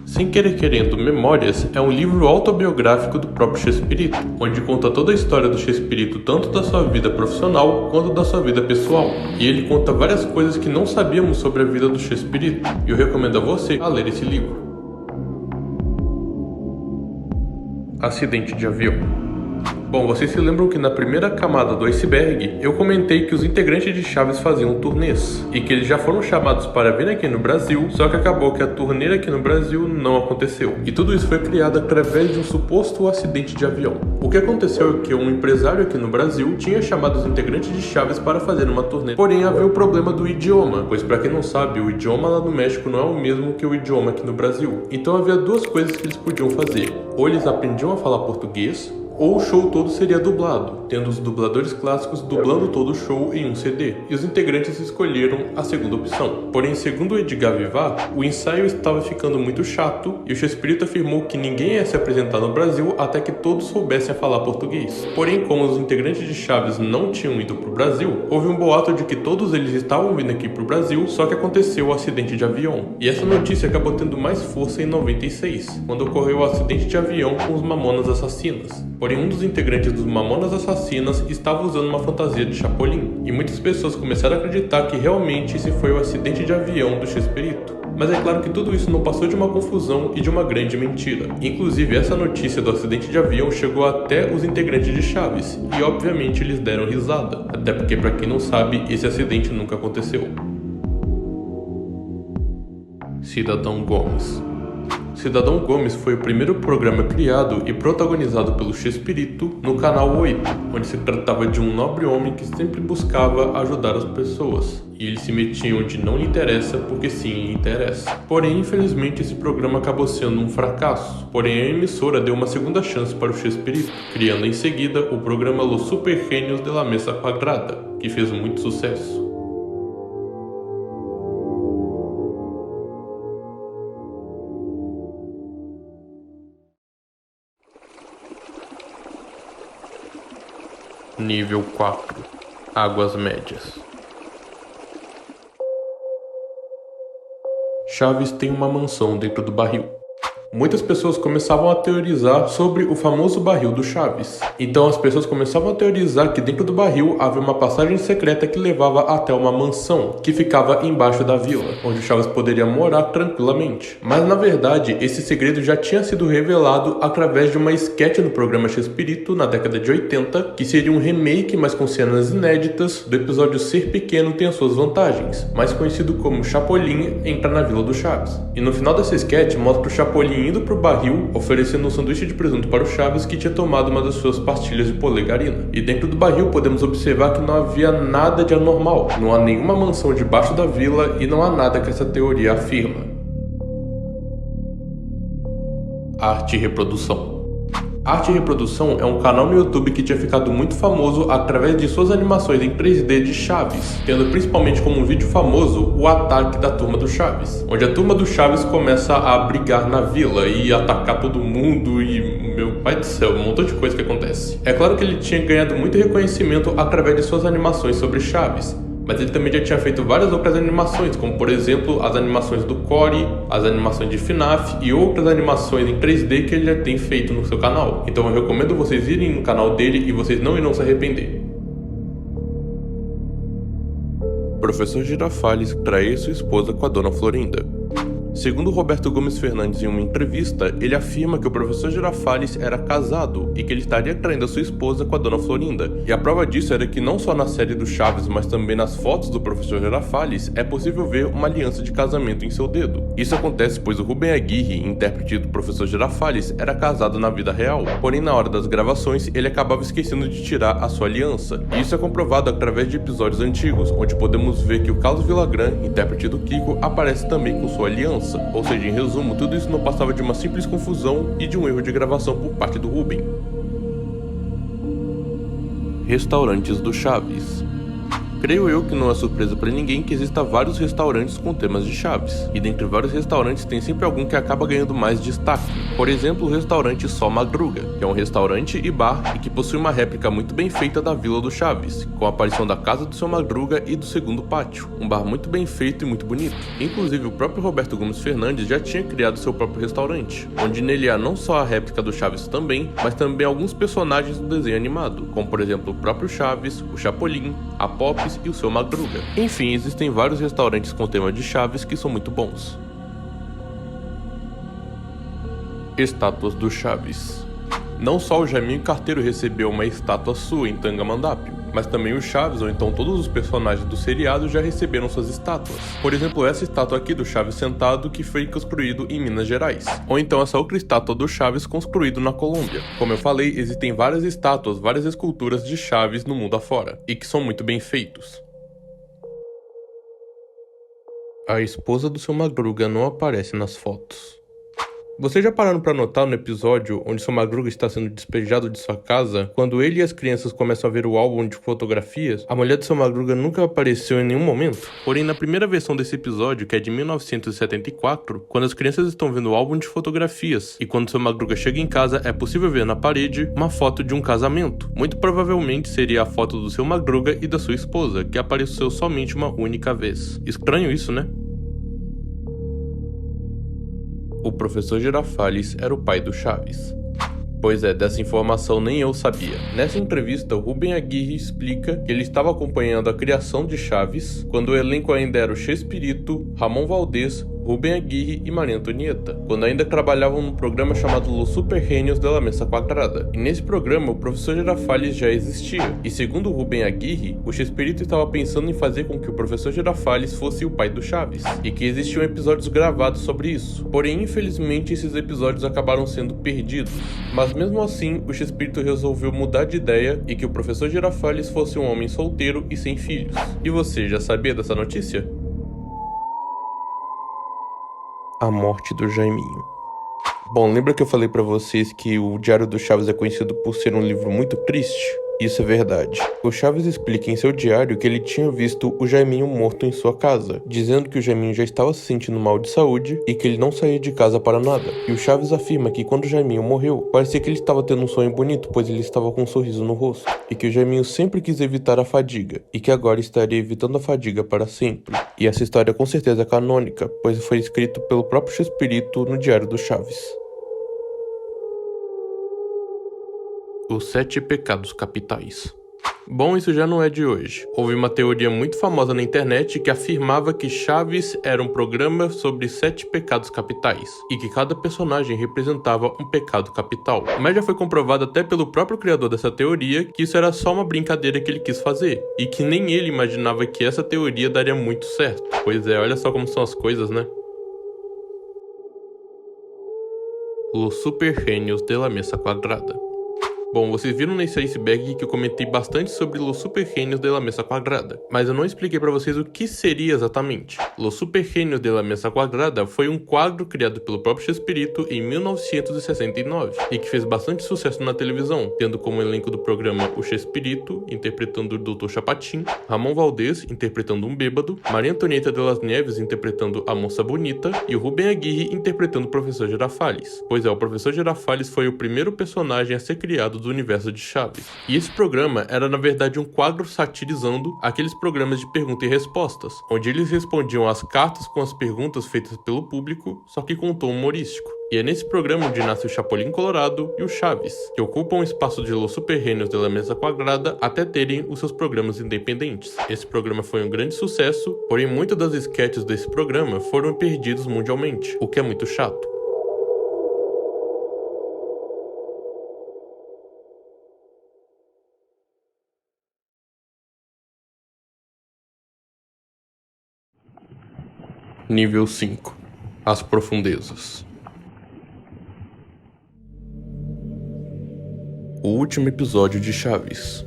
Sem Querer Querendo Memórias é um livro autobiográfico do próprio Chespirito, onde conta toda a história do Chespirito, tanto da sua vida profissional quanto da sua vida pessoal. E ele conta várias coisas que não sabíamos sobre a vida do Chespirito, e eu recomendo a você a ler esse livro. Acidente de avião. Bom, vocês se lembram que na primeira camada do iceberg, eu comentei que os integrantes de Chaves faziam turnês, e que eles já foram chamados para vir aqui no Brasil, só que acabou que a turnê aqui no Brasil não aconteceu. E tudo isso foi criado através de um suposto acidente de avião. O que aconteceu é que um empresário aqui no Brasil tinha chamado os integrantes de Chaves para fazer uma turnê, porém havia o problema do idioma, pois para quem não sabe, o idioma lá no México não é o mesmo que o idioma aqui no Brasil. Então havia duas coisas que eles podiam fazer: ou eles aprendiam a falar português, ou o show todo seria dublado, tendo os dubladores clássicos dublando todo o show em um CD, e os integrantes escolheram a segunda opção. Porém, segundo Edgar Vivar, o ensaio estava ficando muito chato e o Chespirito afirmou que ninguém ia se apresentar no Brasil até que todos soubessem falar português. Porém, como os integrantes de Chaves não tinham ido para o Brasil, houve um boato de que todos eles estavam vindo aqui para o Brasil, só que aconteceu o acidente de avião. E essa notícia acabou tendo mais força em 96, quando ocorreu o acidente de avião com os Mamonas Assassinas. Porém, um dos integrantes dos Mamonas Assassinas estava usando uma fantasia de Chapolin, e muitas pessoas começaram a acreditar que realmente esse foi o acidente de avião do Chespirito. Mas é claro que tudo isso não passou de uma confusão e de uma grande mentira. Inclusive, essa notícia do acidente de avião chegou até os integrantes de Chaves, e obviamente eles deram risada, até porque, para quem não sabe, esse acidente nunca aconteceu. Cidadão Gomes. Cidadão Gomes foi o primeiro programa criado e protagonizado pelo Chespirito no Canal 8, onde se tratava de um nobre homem que sempre buscava ajudar as pessoas, e ele se metia onde não lhe interessa porque sim lhe interessa. Porém, infelizmente, esse programa acabou sendo um fracasso, porém a emissora deu uma segunda chance para o Chespirito, criando em seguida o programa Los Super Genios de la Mesa Quadrada, que fez muito sucesso. Nível 4. Águas Médias. Chaves tem uma mansão dentro do barril. Muitas pessoas começavam a teorizar sobre o famoso barril do Chaves. Então as pessoas começavam a teorizar que dentro do barril havia uma passagem secreta que levava até uma mansão, que ficava embaixo da vila, onde o Chaves poderia morar tranquilamente. Mas na verdade, esse segredo já tinha sido revelado através de uma sketch no programa Chespirito, na década de 80, que seria um remake, mas com cenas inéditas, do episódio Ser Pequeno Tem as Suas Vantagens, mais conhecido como Chapolin entra na vila do Chaves. E no final dessa sketch mostra o Chapolin indo pro barril, oferecendo um sanduíche de presunto para o Chaves, que tinha tomado uma das suas pastilhas de polegarina. E dentro do barril podemos observar que não havia nada de anormal, não há nenhuma mansão debaixo da vila e não há nada que essa teoria afirma. Arte e Reprodução. Arte e Reprodução é um canal no YouTube que tinha ficado muito famoso através de suas animações em 3D de Chaves, tendo principalmente como um vídeo famoso o ataque da turma do Chaves, onde a turma do Chaves começa a brigar na vila e atacar todo mundo e, meu pai do céu, um montão de coisa que acontece. É claro que ele tinha ganhado muito reconhecimento através de suas animações sobre Chaves, mas ele também já tinha feito várias outras animações, como por exemplo as animações do Core, as animações de FNAF e outras animações em 3D que ele já tem feito no seu canal. Então eu recomendo vocês irem no canal dele e vocês não irão se arrepender. Professor Girafales trair sua esposa com a Dona Florinda. Segundo Roberto Gomes Fernandes em uma entrevista, ele afirma que o professor Girafales era casado e que ele estaria traindo a sua esposa com a Dona Florinda. E a prova disso era que não só na série do Chaves, mas também nas fotos do professor Girafales, é possível ver uma aliança de casamento em seu dedo. Isso acontece pois o Rubem Aguirre, intérprete do professor Girafales, era casado na vida real. Porém, na hora das gravações, ele acabava esquecendo de tirar a sua aliança. E isso é comprovado através de episódios antigos, onde podemos ver que o Carlos Villagrán, intérprete do Kiko, aparece também com sua aliança. Ou seja, em resumo, tudo isso não passava de uma simples confusão e de um erro de gravação por parte do Rubem. Restaurantes do Chaves. Creio eu que não é surpresa para ninguém que exista vários restaurantes com temas de Chaves, e dentre vários restaurantes tem sempre algum que acaba ganhando mais destaque. Por exemplo, o restaurante Só Madruga, que é um restaurante e bar e que possui uma réplica muito bem feita da Vila do Chaves, com a aparição da casa do Seu Madruga e do segundo pátio, um bar muito bem feito e muito bonito. Inclusive, o próprio Roberto Gomes Fernandes já tinha criado seu próprio restaurante, onde nele há não só a réplica do Chaves também, mas também alguns personagens do desenho animado, como por exemplo o próprio Chaves, o Chapolin, a Pops e o Seu Madruga. Enfim, existem vários restaurantes com tema de Chaves que são muito bons. Estátuas do Chaves. Não só o Jaiminho Carteiro recebeu uma estátua sua em Tangamandapio, mas também o Chaves, ou então todos os personagens do seriado já receberam suas estátuas. Por exemplo, essa estátua aqui do Chaves sentado que foi construído em Minas Gerais. Ou então essa outra estátua do Chaves construído na Colômbia. Como eu falei, existem várias estátuas, várias esculturas de Chaves no mundo afora, e que são muito bem feitos. A esposa do Seu Madruga não aparece nas fotos. Vocês já pararam para notar no episódio onde Seu Madruga está sendo despejado de sua casa, quando ele e as crianças começam a ver o álbum de fotografias, a mulher do Seu Madruga nunca apareceu em nenhum momento? Porém, na primeira versão desse episódio, que é de 1974, quando as crianças estão vendo o álbum de fotografias, e quando Seu Madruga chega em casa, é possível ver na parede uma foto de um casamento. Muito provavelmente seria a foto do Seu Madruga e da sua esposa, que apareceu somente uma única vez. Estranho isso, né? O professor Girafales era o pai do Chaves. Pois é, dessa informação nem eu sabia. Nessa entrevista, o Rubem Aguirre explica que ele estava acompanhando a criação de Chaves quando o elenco ainda era o Chespirito, Ramon Valdez, Rubem Aguirre e Maria Antonieta, quando ainda trabalhavam num programa chamado Los Super Genios de la Mesa Quadrada. E nesse programa, o professor Girafales já existia, e segundo Rubem Aguirre, o Chespirito estava pensando em fazer com que o professor Girafales fosse o pai do Chaves, e que existiam episódios gravados sobre isso. Porém, infelizmente, esses episódios acabaram sendo perdidos. Mas mesmo assim, o Chespirito resolveu mudar de ideia e que o professor Girafales fosse um homem solteiro e sem filhos. E você já sabia dessa notícia? A morte do Jaiminho. Bom, lembra que eu falei pra vocês que o Diário do Chaves é conhecido por ser um livro muito triste? Isso é verdade. O Chaves explica em seu diário que ele tinha visto o Jaiminho morto em sua casa, dizendo que o Jaiminho já estava se sentindo mal de saúde e que ele não saía de casa para nada. E o Chaves afirma que quando o Jaiminho morreu, parecia que ele estava tendo um sonho bonito, pois ele estava com um sorriso no rosto. E que o Jaiminho sempre quis evitar a fadiga, e que agora estaria evitando a fadiga para sempre. E essa história com certeza é canônica, pois foi escrito pelo próprio Chespirito no Diário do Chaves. Os 7 pecados capitais. Bom, isso já não é de hoje. Houve uma teoria muito famosa na internet que afirmava que Chaves era um programa sobre 7 pecados capitais, e que cada personagem representava um pecado capital. Mas já foi comprovado até pelo próprio criador dessa teoria que isso era só uma brincadeira que ele quis fazer, e que nem ele imaginava que essa teoria daria muito certo. Pois é, olha só como são as coisas, né? Los Super Genios de la Mesa Quadrada. Bom, vocês viram nesse iceberg que eu comentei bastante sobre Los Super Genios de la Mesa Quadrada, mas eu não expliquei pra vocês o que seria exatamente. Los Super Genios de la Mesa Quadrada foi um quadro criado pelo próprio Chespirito em 1969 e que fez bastante sucesso na televisão, tendo como elenco do programa o Chespirito, interpretando o Dr. Chapatin, Ramon Valdez, interpretando um bêbado, Maria Antonieta de las Nieves, interpretando a Moça Bonita, e o Rubem Aguirre, interpretando o Professor Girafales. Pois é, o Professor Girafales foi o primeiro personagem a ser criado do universo de Chaves. E esse programa era na verdade um quadro satirizando aqueles programas de pergunta e respostas, onde eles respondiam às cartas com as perguntas feitas pelo público, só que com um tom humorístico. E é nesse programa onde nasce o Chapolin Colorado e o Chaves, que ocupam o espaço de Los Supergênios de la Mesa Quadrada até terem os seus programas independentes. Esse programa foi um grande sucesso, porém muitas das sketches desse programa foram perdidos mundialmente, o que é muito chato. Nível 5. As profundezas. O último episódio de Chaves.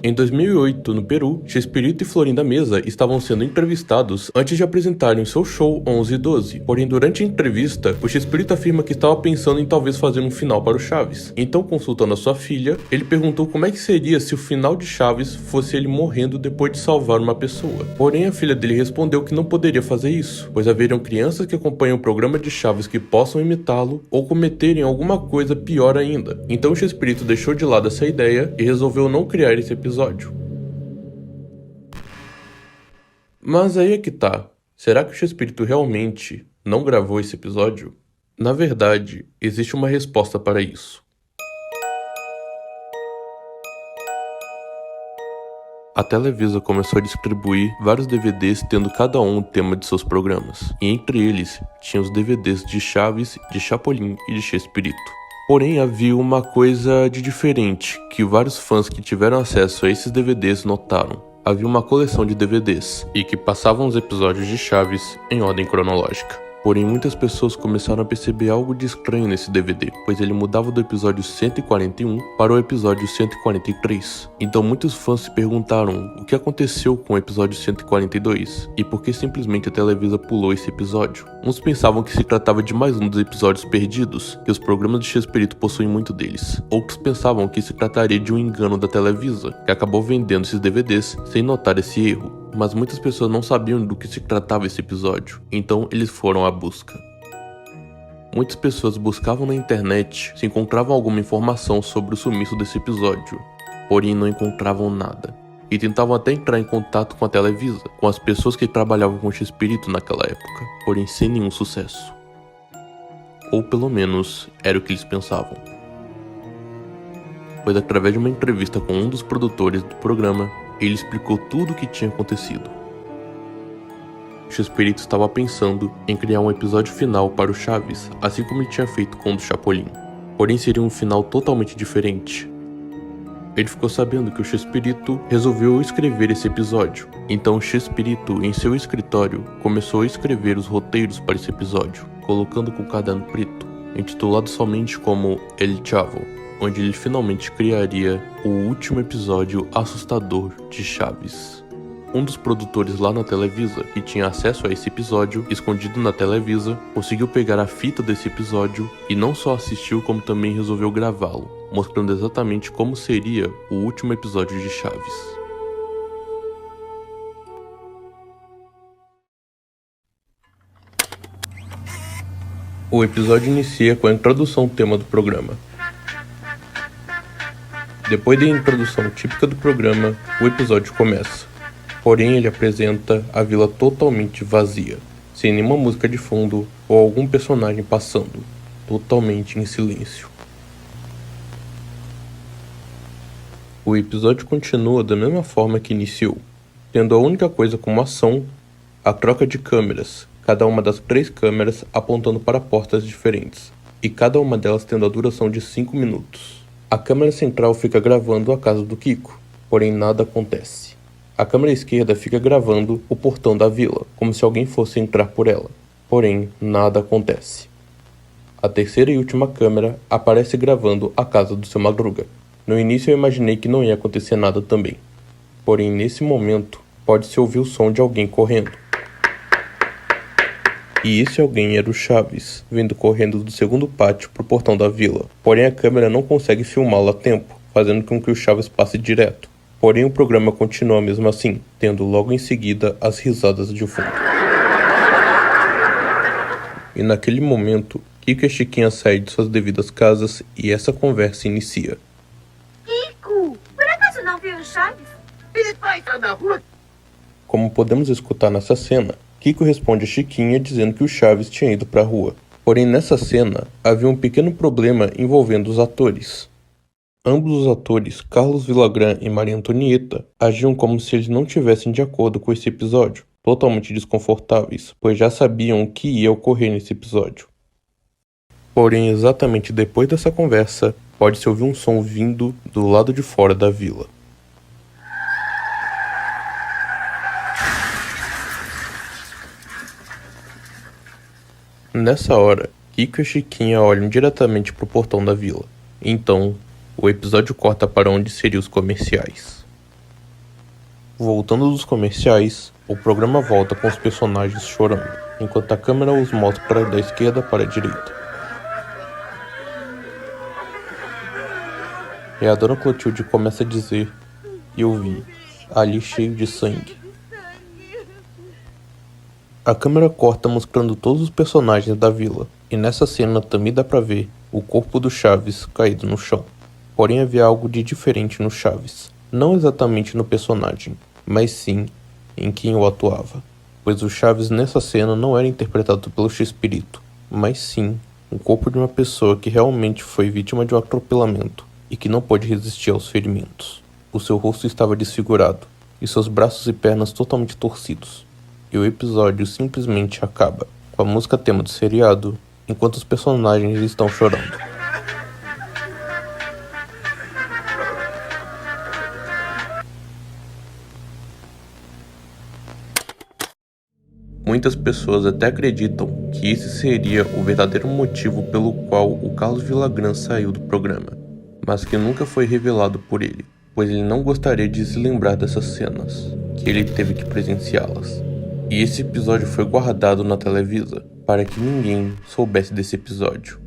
Em 2008, no Peru, Chespirito e Florinda Mesa estavam sendo entrevistados antes de apresentarem seu show 11 e 12. Porém, durante a entrevista, o Chespirito afirma que estava pensando em talvez fazer um final para o Chaves. Então, consultando a sua filha, ele perguntou como é que seria se o final de Chaves fosse ele morrendo depois de salvar uma pessoa. Porém, a filha dele respondeu que não poderia fazer isso, pois haveriam crianças que acompanham o programa de Chaves que possam imitá-lo ou cometerem alguma coisa pior ainda. Então, o Chespirito deixou de lado essa ideia e resolveu não criar esse episódio. Mas aí é que tá. Será que o Chespirito realmente não gravou esse episódio? Na verdade, existe uma resposta para isso. A Televisa começou a distribuir vários DVDs tendo cada um o tema de seus programas. E entre eles, tinha os DVDs de Chaves, de Chapolin e de Chespirito. Porém, havia uma coisa de diferente que vários fãs que tiveram acesso a esses DVDs notaram. Havia uma coleção de DVDs e que passavam os episódios de Chaves em ordem cronológica. Porém, muitas pessoas começaram a perceber algo de estranho nesse DVD, pois ele mudava do episódio 141 para o episódio 143. Então muitos fãs se perguntaram o que aconteceu com o episódio 142 e por que simplesmente a Televisa pulou esse episódio. Uns pensavam que se tratava de mais um dos episódios perdidos, que os programas de Chespirito possuem muito deles. Outros pensavam que se trataria de um engano da Televisa, que acabou vendendo esses DVDs sem notar esse erro. Mas muitas pessoas não sabiam do que se tratava esse episódio, então eles foram à busca. Muitas pessoas buscavam na internet se encontravam alguma informação sobre o sumiço desse episódio, porém não encontravam nada. E tentavam até entrar em contato com a Televisa, com as pessoas que trabalhavam com o Chespirito naquela época, porém sem nenhum sucesso. Ou pelo menos, era o que eles pensavam. Pois através de uma entrevista com um dos produtores do programa, ele explicou tudo o que tinha acontecido. O Chespirito estava pensando em criar um episódio final para o Chaves, assim como ele tinha feito com o do Chapolin. Porém seria um final totalmente diferente. Ele ficou sabendo que o Chespirito resolveu escrever esse episódio. Então o Chespirito, em seu escritório, começou a escrever os roteiros para esse episódio, colocando com o caderno preto, intitulado somente como El Chavo, onde ele finalmente criaria o último episódio assustador de Chaves. Um dos produtores lá na Televisa, que tinha acesso a esse episódio, escondido na Televisa, conseguiu pegar a fita desse episódio e não só assistiu como também resolveu gravá-lo, mostrando exatamente como seria o último episódio de Chaves. O episódio inicia com a introdução do tema do programa. Depois da introdução típica do programa, o episódio começa. Porém, ele apresenta a vila totalmente vazia, sem nenhuma música de fundo ou algum personagem passando, totalmente em silêncio. O episódio continua da mesma forma que iniciou, tendo a única coisa como ação a troca de câmeras, cada uma das 3 câmeras apontando para portas diferentes, e cada uma delas tendo a duração de 5 minutos. A câmera central fica gravando a casa do Kiko, porém nada acontece. A câmera esquerda fica gravando o portão da vila, como se alguém fosse entrar por ela, porém nada acontece. A terceira e última câmera aparece gravando a casa do Seu Madruga. No início eu imaginei que não ia acontecer nada também, porém nesse momento pode-se ouvir o som de alguém correndo. E esse alguém era o Chaves, vindo correndo do segundo pátio pro portão da vila. Porém a câmera não consegue filmá-lo a tempo, fazendo com que o Chaves passe direto. Porém o programa continua mesmo assim, tendo logo em seguida as risadas de fundo. E naquele momento, Kiko e Chiquinha saem de suas devidas casas e essa conversa inicia. não viu o Chaves? Ele vai estar na rua. Como podemos escutar nessa cena, Kiko responde a Chiquinha dizendo que o Chaves tinha ido para a rua. Porém, nessa cena, havia um pequeno problema envolvendo os atores. Ambos os atores, Carlos Villagrán e Maria Antonieta, agiam como se eles não estivessem de acordo com esse episódio, totalmente desconfortáveis, pois já sabiam o que ia ocorrer nesse episódio. Porém, exatamente depois dessa conversa, pode-se ouvir um som vindo do lado de fora da vila. Nessa hora, Kiko e a Chiquinha olham diretamente para o portão da vila. Então, o episódio corta para onde seriam os comerciais. Voltando dos comerciais, o programa volta com os personagens chorando, enquanto a câmera os mostra da esquerda para a direita. E a Dona Clotilde começa a dizer: "Eu vi, ali cheio de sangue." A câmera corta mostrando todos os personagens da vila, e nessa cena também dá pra ver o corpo do Chaves caído no chão. Porém havia algo de diferente no Chaves, não exatamente no personagem, mas sim em quem o atuava, pois o Chaves nessa cena não era interpretado pelo Chespirito, mas sim o corpo de uma pessoa que realmente foi vítima de um atropelamento e que não pôde resistir aos ferimentos. O seu rosto estava desfigurado e seus braços e pernas totalmente torcidos. E o episódio simplesmente acaba, com a música tema do seriado, enquanto os personagens estão chorando. Muitas pessoas até acreditam que esse seria o verdadeiro motivo pelo qual o Carlos Villagrán saiu do programa, mas que nunca foi revelado por ele, pois ele não gostaria de se lembrar dessas cenas, que ele teve que presenciá-las. E esse episódio foi guardado na Televisa, para que ninguém soubesse desse episódio.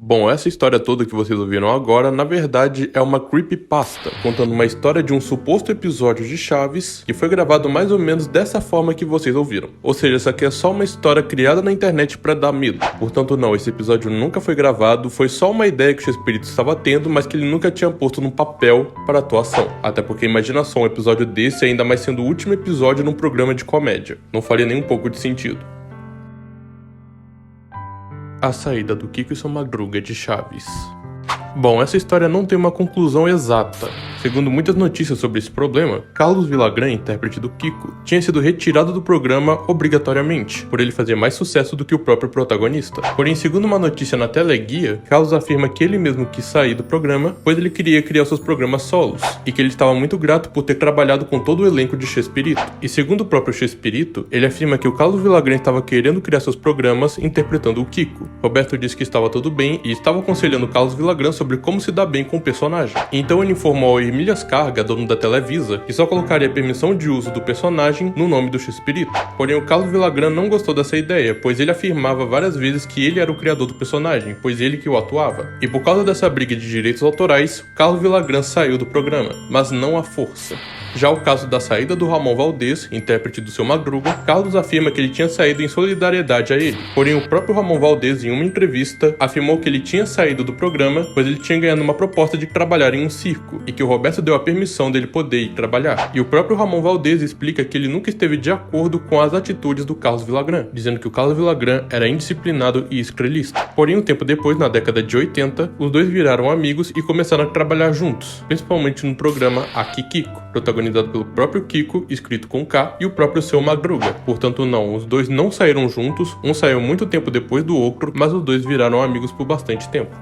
Bom, essa história toda que vocês ouviram agora, na verdade, é uma creepypasta, contando uma história de um suposto episódio de Chaves, que foi gravado mais ou menos dessa forma que vocês ouviram. Ou seja, essa aqui é só uma história criada na internet pra dar medo. Portanto, não, esse episódio nunca foi gravado, foi só uma ideia que o Chespirito estava tendo, mas que ele nunca tinha posto no papel para atuação. Até porque imagina só um episódio desse, ainda mais sendo o último episódio num programa de comédia. Não faria nem um pouco de sentido. A saída do Kiko e seu Madruga de Chaves. Bom, essa história não tem uma conclusão exata. Segundo muitas notícias sobre esse problema, Carlos Villagrán, intérprete do Kiko, tinha sido retirado do programa obrigatoriamente, por ele fazer mais sucesso do que o próprio protagonista. Porém, segundo uma notícia na Teleguia, Carlos afirma que ele mesmo quis sair do programa, pois ele queria criar seus programas solos, e que ele estava muito grato por ter trabalhado com todo o elenco de Chespirito. E segundo o próprio Chespirito, ele afirma que o Carlos Villagrán estava querendo criar seus programas interpretando o Kiko. Roberto disse que estava tudo bem e estava aconselhando Carlos Villagrán sobre como se dar bem com o personagem. Então ele informou ao Hermílio Ascarga, dono da Televisa, que só colocaria permissão de uso do personagem no nome do Chespirito. Porém, o Carlos Villagrán não gostou dessa ideia, pois ele afirmava várias vezes que ele era o criador do personagem, pois ele que o atuava. E por causa dessa briga de direitos autorais, Carlos Villagrán saiu do programa, mas não à força. Já o caso da saída do Ramon Valdez, intérprete do seu Madruga, Carlos afirma que ele tinha saído em solidariedade a ele. Porém, o próprio Ramon Valdez, em uma entrevista, afirmou que ele tinha saído do programa, pois ele tinha ganhado uma proposta de trabalhar em um circo, e que o Roberto deu a permissão dele poder ir trabalhar. E o próprio Ramon Valdez explica que ele nunca esteve de acordo com as atitudes do Carlos Villagrán, dizendo que o Carlos Villagrán era indisciplinado e escrelista. Porém, um tempo depois, na década de 80, os dois viraram amigos e começaram a trabalhar juntos, principalmente no programa Aqui Kiko, protagonizado pelo próprio Kiko, escrito com K, e o próprio seu Madruga. Portanto, não, os dois não saíram juntos, um saiu muito tempo depois do outro, mas os dois viraram amigos por bastante tempo.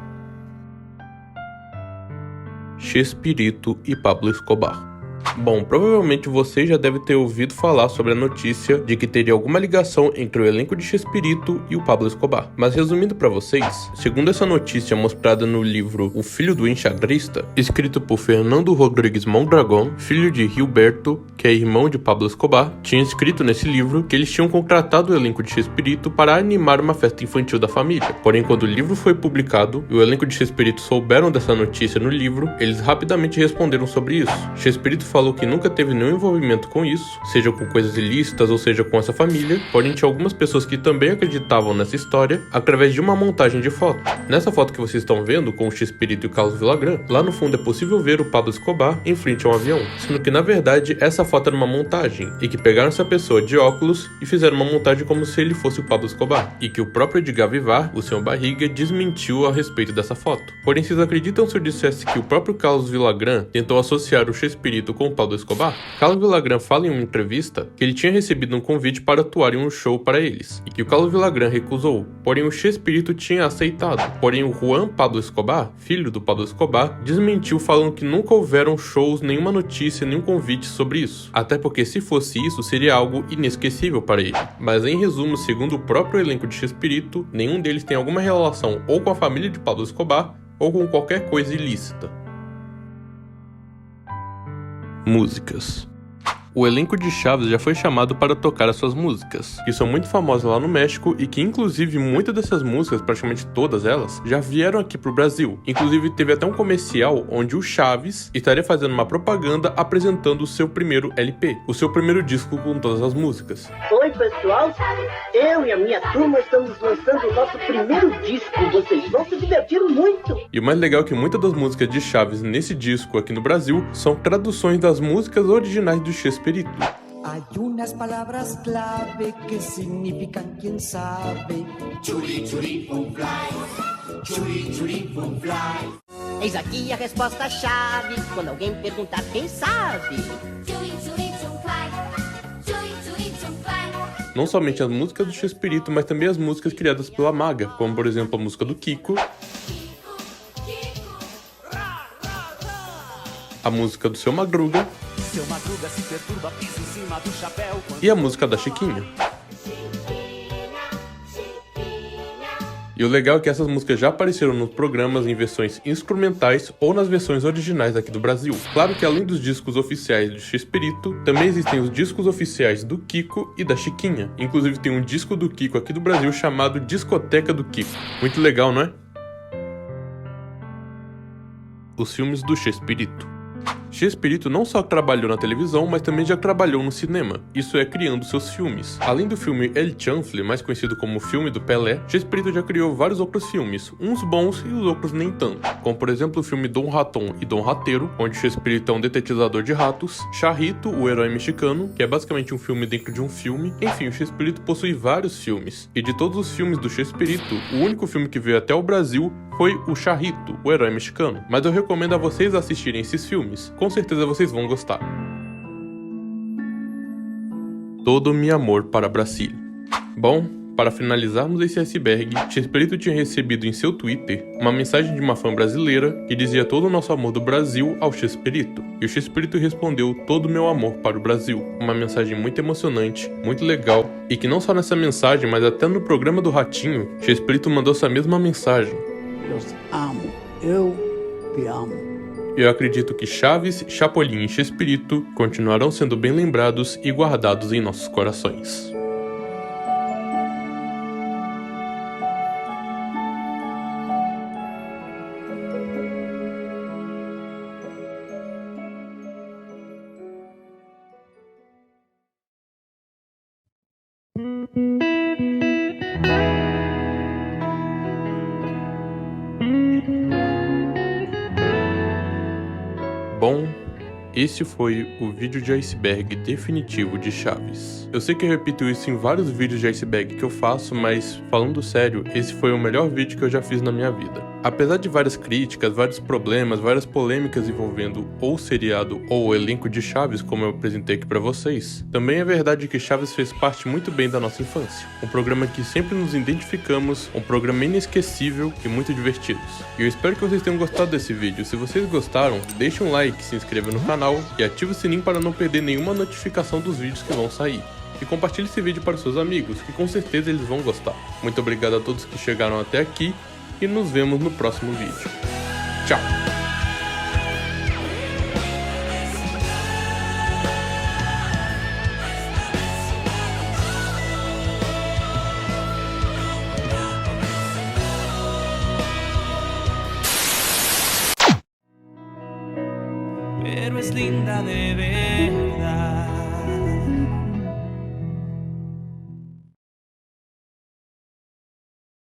Chespirito e Pablo Escobar. Bom, provavelmente você já deve ter ouvido falar sobre a notícia de que teria alguma ligação entre o elenco de Chespirito e o Pablo Escobar. Mas resumindo para vocês, segundo essa notícia mostrada no livro O Filho do Enxadrista, escrito por Fernando Rodrigues Mondragón, filho de Gilberto, que é irmão de Pablo Escobar, tinha escrito nesse livro que eles tinham contratado o elenco de Chespirito para animar uma festa infantil da família. Porém, quando o livro foi publicado e o elenco de Chespirito souberam dessa notícia no livro, eles rapidamente responderam sobre isso. Chespirito falou que nunca teve nenhum envolvimento com isso, seja com coisas ilícitas ou seja com essa família, porém tinha algumas pessoas que também acreditavam nessa história através de uma montagem de foto. Nessa foto que vocês estão vendo com o Chespirito e o Carlos Villagrán, lá no fundo é possível ver o Pablo Escobar em frente a um avião, sendo que na verdade essa foto era uma montagem e que pegaram essa pessoa de óculos e fizeram uma montagem como se ele fosse o Pablo Escobar, e que o próprio Edgar Vivar, o Sr. Barriga, desmentiu a respeito dessa foto. Porém, vocês acreditam se eu dissesse que o próprio Carlos Villagrán tentou associar o Chespirito com o Pablo Escobar? Carlos Villagrán fala em uma entrevista que ele tinha recebido um convite para atuar em um show para eles, e que o Carlos Villagrán recusou, porém o Chespirito tinha aceitado. Porém o Juan Pablo Escobar, filho do Pablo Escobar, desmentiu falando que nunca houveram shows, nenhuma notícia, nenhum convite sobre isso, até porque se fosse isso seria algo inesquecível para ele. Mas em resumo, segundo o próprio elenco de Chespirito, nenhum deles tem alguma relação ou com a família de Pablo Escobar ou com qualquer coisa ilícita. Músicas. O elenco de Chaves já foi chamado para tocar as suas músicas, que são muito famosas lá no México e que inclusive muitas dessas músicas, praticamente todas elas, já vieram aqui pro Brasil. Inclusive teve até um comercial onde o Chaves estaria fazendo uma propaganda apresentando o seu primeiro LP, o seu primeiro disco com todas as músicas. Oi pessoal, eu e a minha turma estamos lançando o nosso primeiro disco, vocês vão se divertir muito. E o mais legal é que muitas das músicas de Chaves nesse disco aqui no Brasil são traduções das músicas originais do Chespirito. Hay unas palabras clave que significan quién sabe. Churi, churi, pum, fly. Churi, churi, pum, fly. Eis aqui a resposta-chave quando alguém perguntar quem sabe. Churi, churi, chum, fly. Churi, churi, chum, fly. Não somente as músicas do Chespirito, mas também as músicas criadas pela Maga, como por exemplo a música do Kiko, a música do Seu Madruga, se perturba, pisa em cima do chapéu, e a música da Chiquinha. E o legal é que essas músicas já apareceram nos programas em versões instrumentais ou nas versões originais aqui do Brasil. Claro que além dos discos oficiais do Chespirito, também existem os discos oficiais do Kiko e da Chiquinha. Inclusive tem um disco do Kiko aqui do Brasil chamado Discoteca do Kiko. Muito legal, não é? Os filmes do Chespirito. Chespirito não só trabalhou na televisão, mas também já trabalhou no cinema, isso é, criando seus filmes. Além do filme El Chanfle, mais conhecido como o filme do Pelé, Chespirito já criou vários outros filmes, uns bons e os outros nem tanto, como por exemplo o filme Dom Raton e Dom Rateiro, onde Chespirito é um detetizador de ratos, Charrito, o herói mexicano, que é basicamente um filme dentro de um filme. Enfim, o Chespirito possui vários filmes, e de todos os filmes do Chespirito, o único filme que veio até o Brasil foi o Charrito, o herói mexicano. Mas eu recomendo a vocês assistirem esses filmes, com certeza vocês vão gostar. Todo meu amor para Brasil. Bom, para finalizarmos esse iceberg, Chespirito tinha recebido em seu Twitter uma mensagem de uma fã brasileira que dizia todo o nosso amor do Brasil ao Chespirito. E o Chespirito respondeu todo o meu amor para o Brasil. Uma mensagem muito emocionante, muito legal, e que não só nessa mensagem, mas até no programa do Ratinho, Chespirito mandou essa mesma mensagem. Eu te amo, eu te amo. Eu acredito que Chaves, Chapolin e Chespirito continuarão sendo bem lembrados e guardados em nossos corações. Bom, esse foi o vídeo de iceberg definitivo de Chaves. Eu sei que eu repito isso em vários vídeos de iceberg que eu faço, mas falando sério, esse foi o melhor vídeo que eu já fiz na minha vida. Apesar de várias críticas, vários problemas, várias polêmicas envolvendo ou o seriado ou o elenco de Chaves, como eu apresentei aqui pra vocês, também é verdade que Chaves fez parte muito bem da nossa infância. Um programa que sempre nos identificamos, um programa inesquecível e muito divertido. E eu espero que vocês tenham gostado desse vídeo. Se vocês gostaram, deixe um like, se inscreva no canal e ative o sininho para não perder nenhuma notificação dos vídeos que vão sair. E compartilhe esse vídeo para os seus amigos, que com certeza eles vão gostar. Muito obrigado a todos que chegaram até aqui e nos vemos no próximo vídeo. Tchau! Pero linda de ver.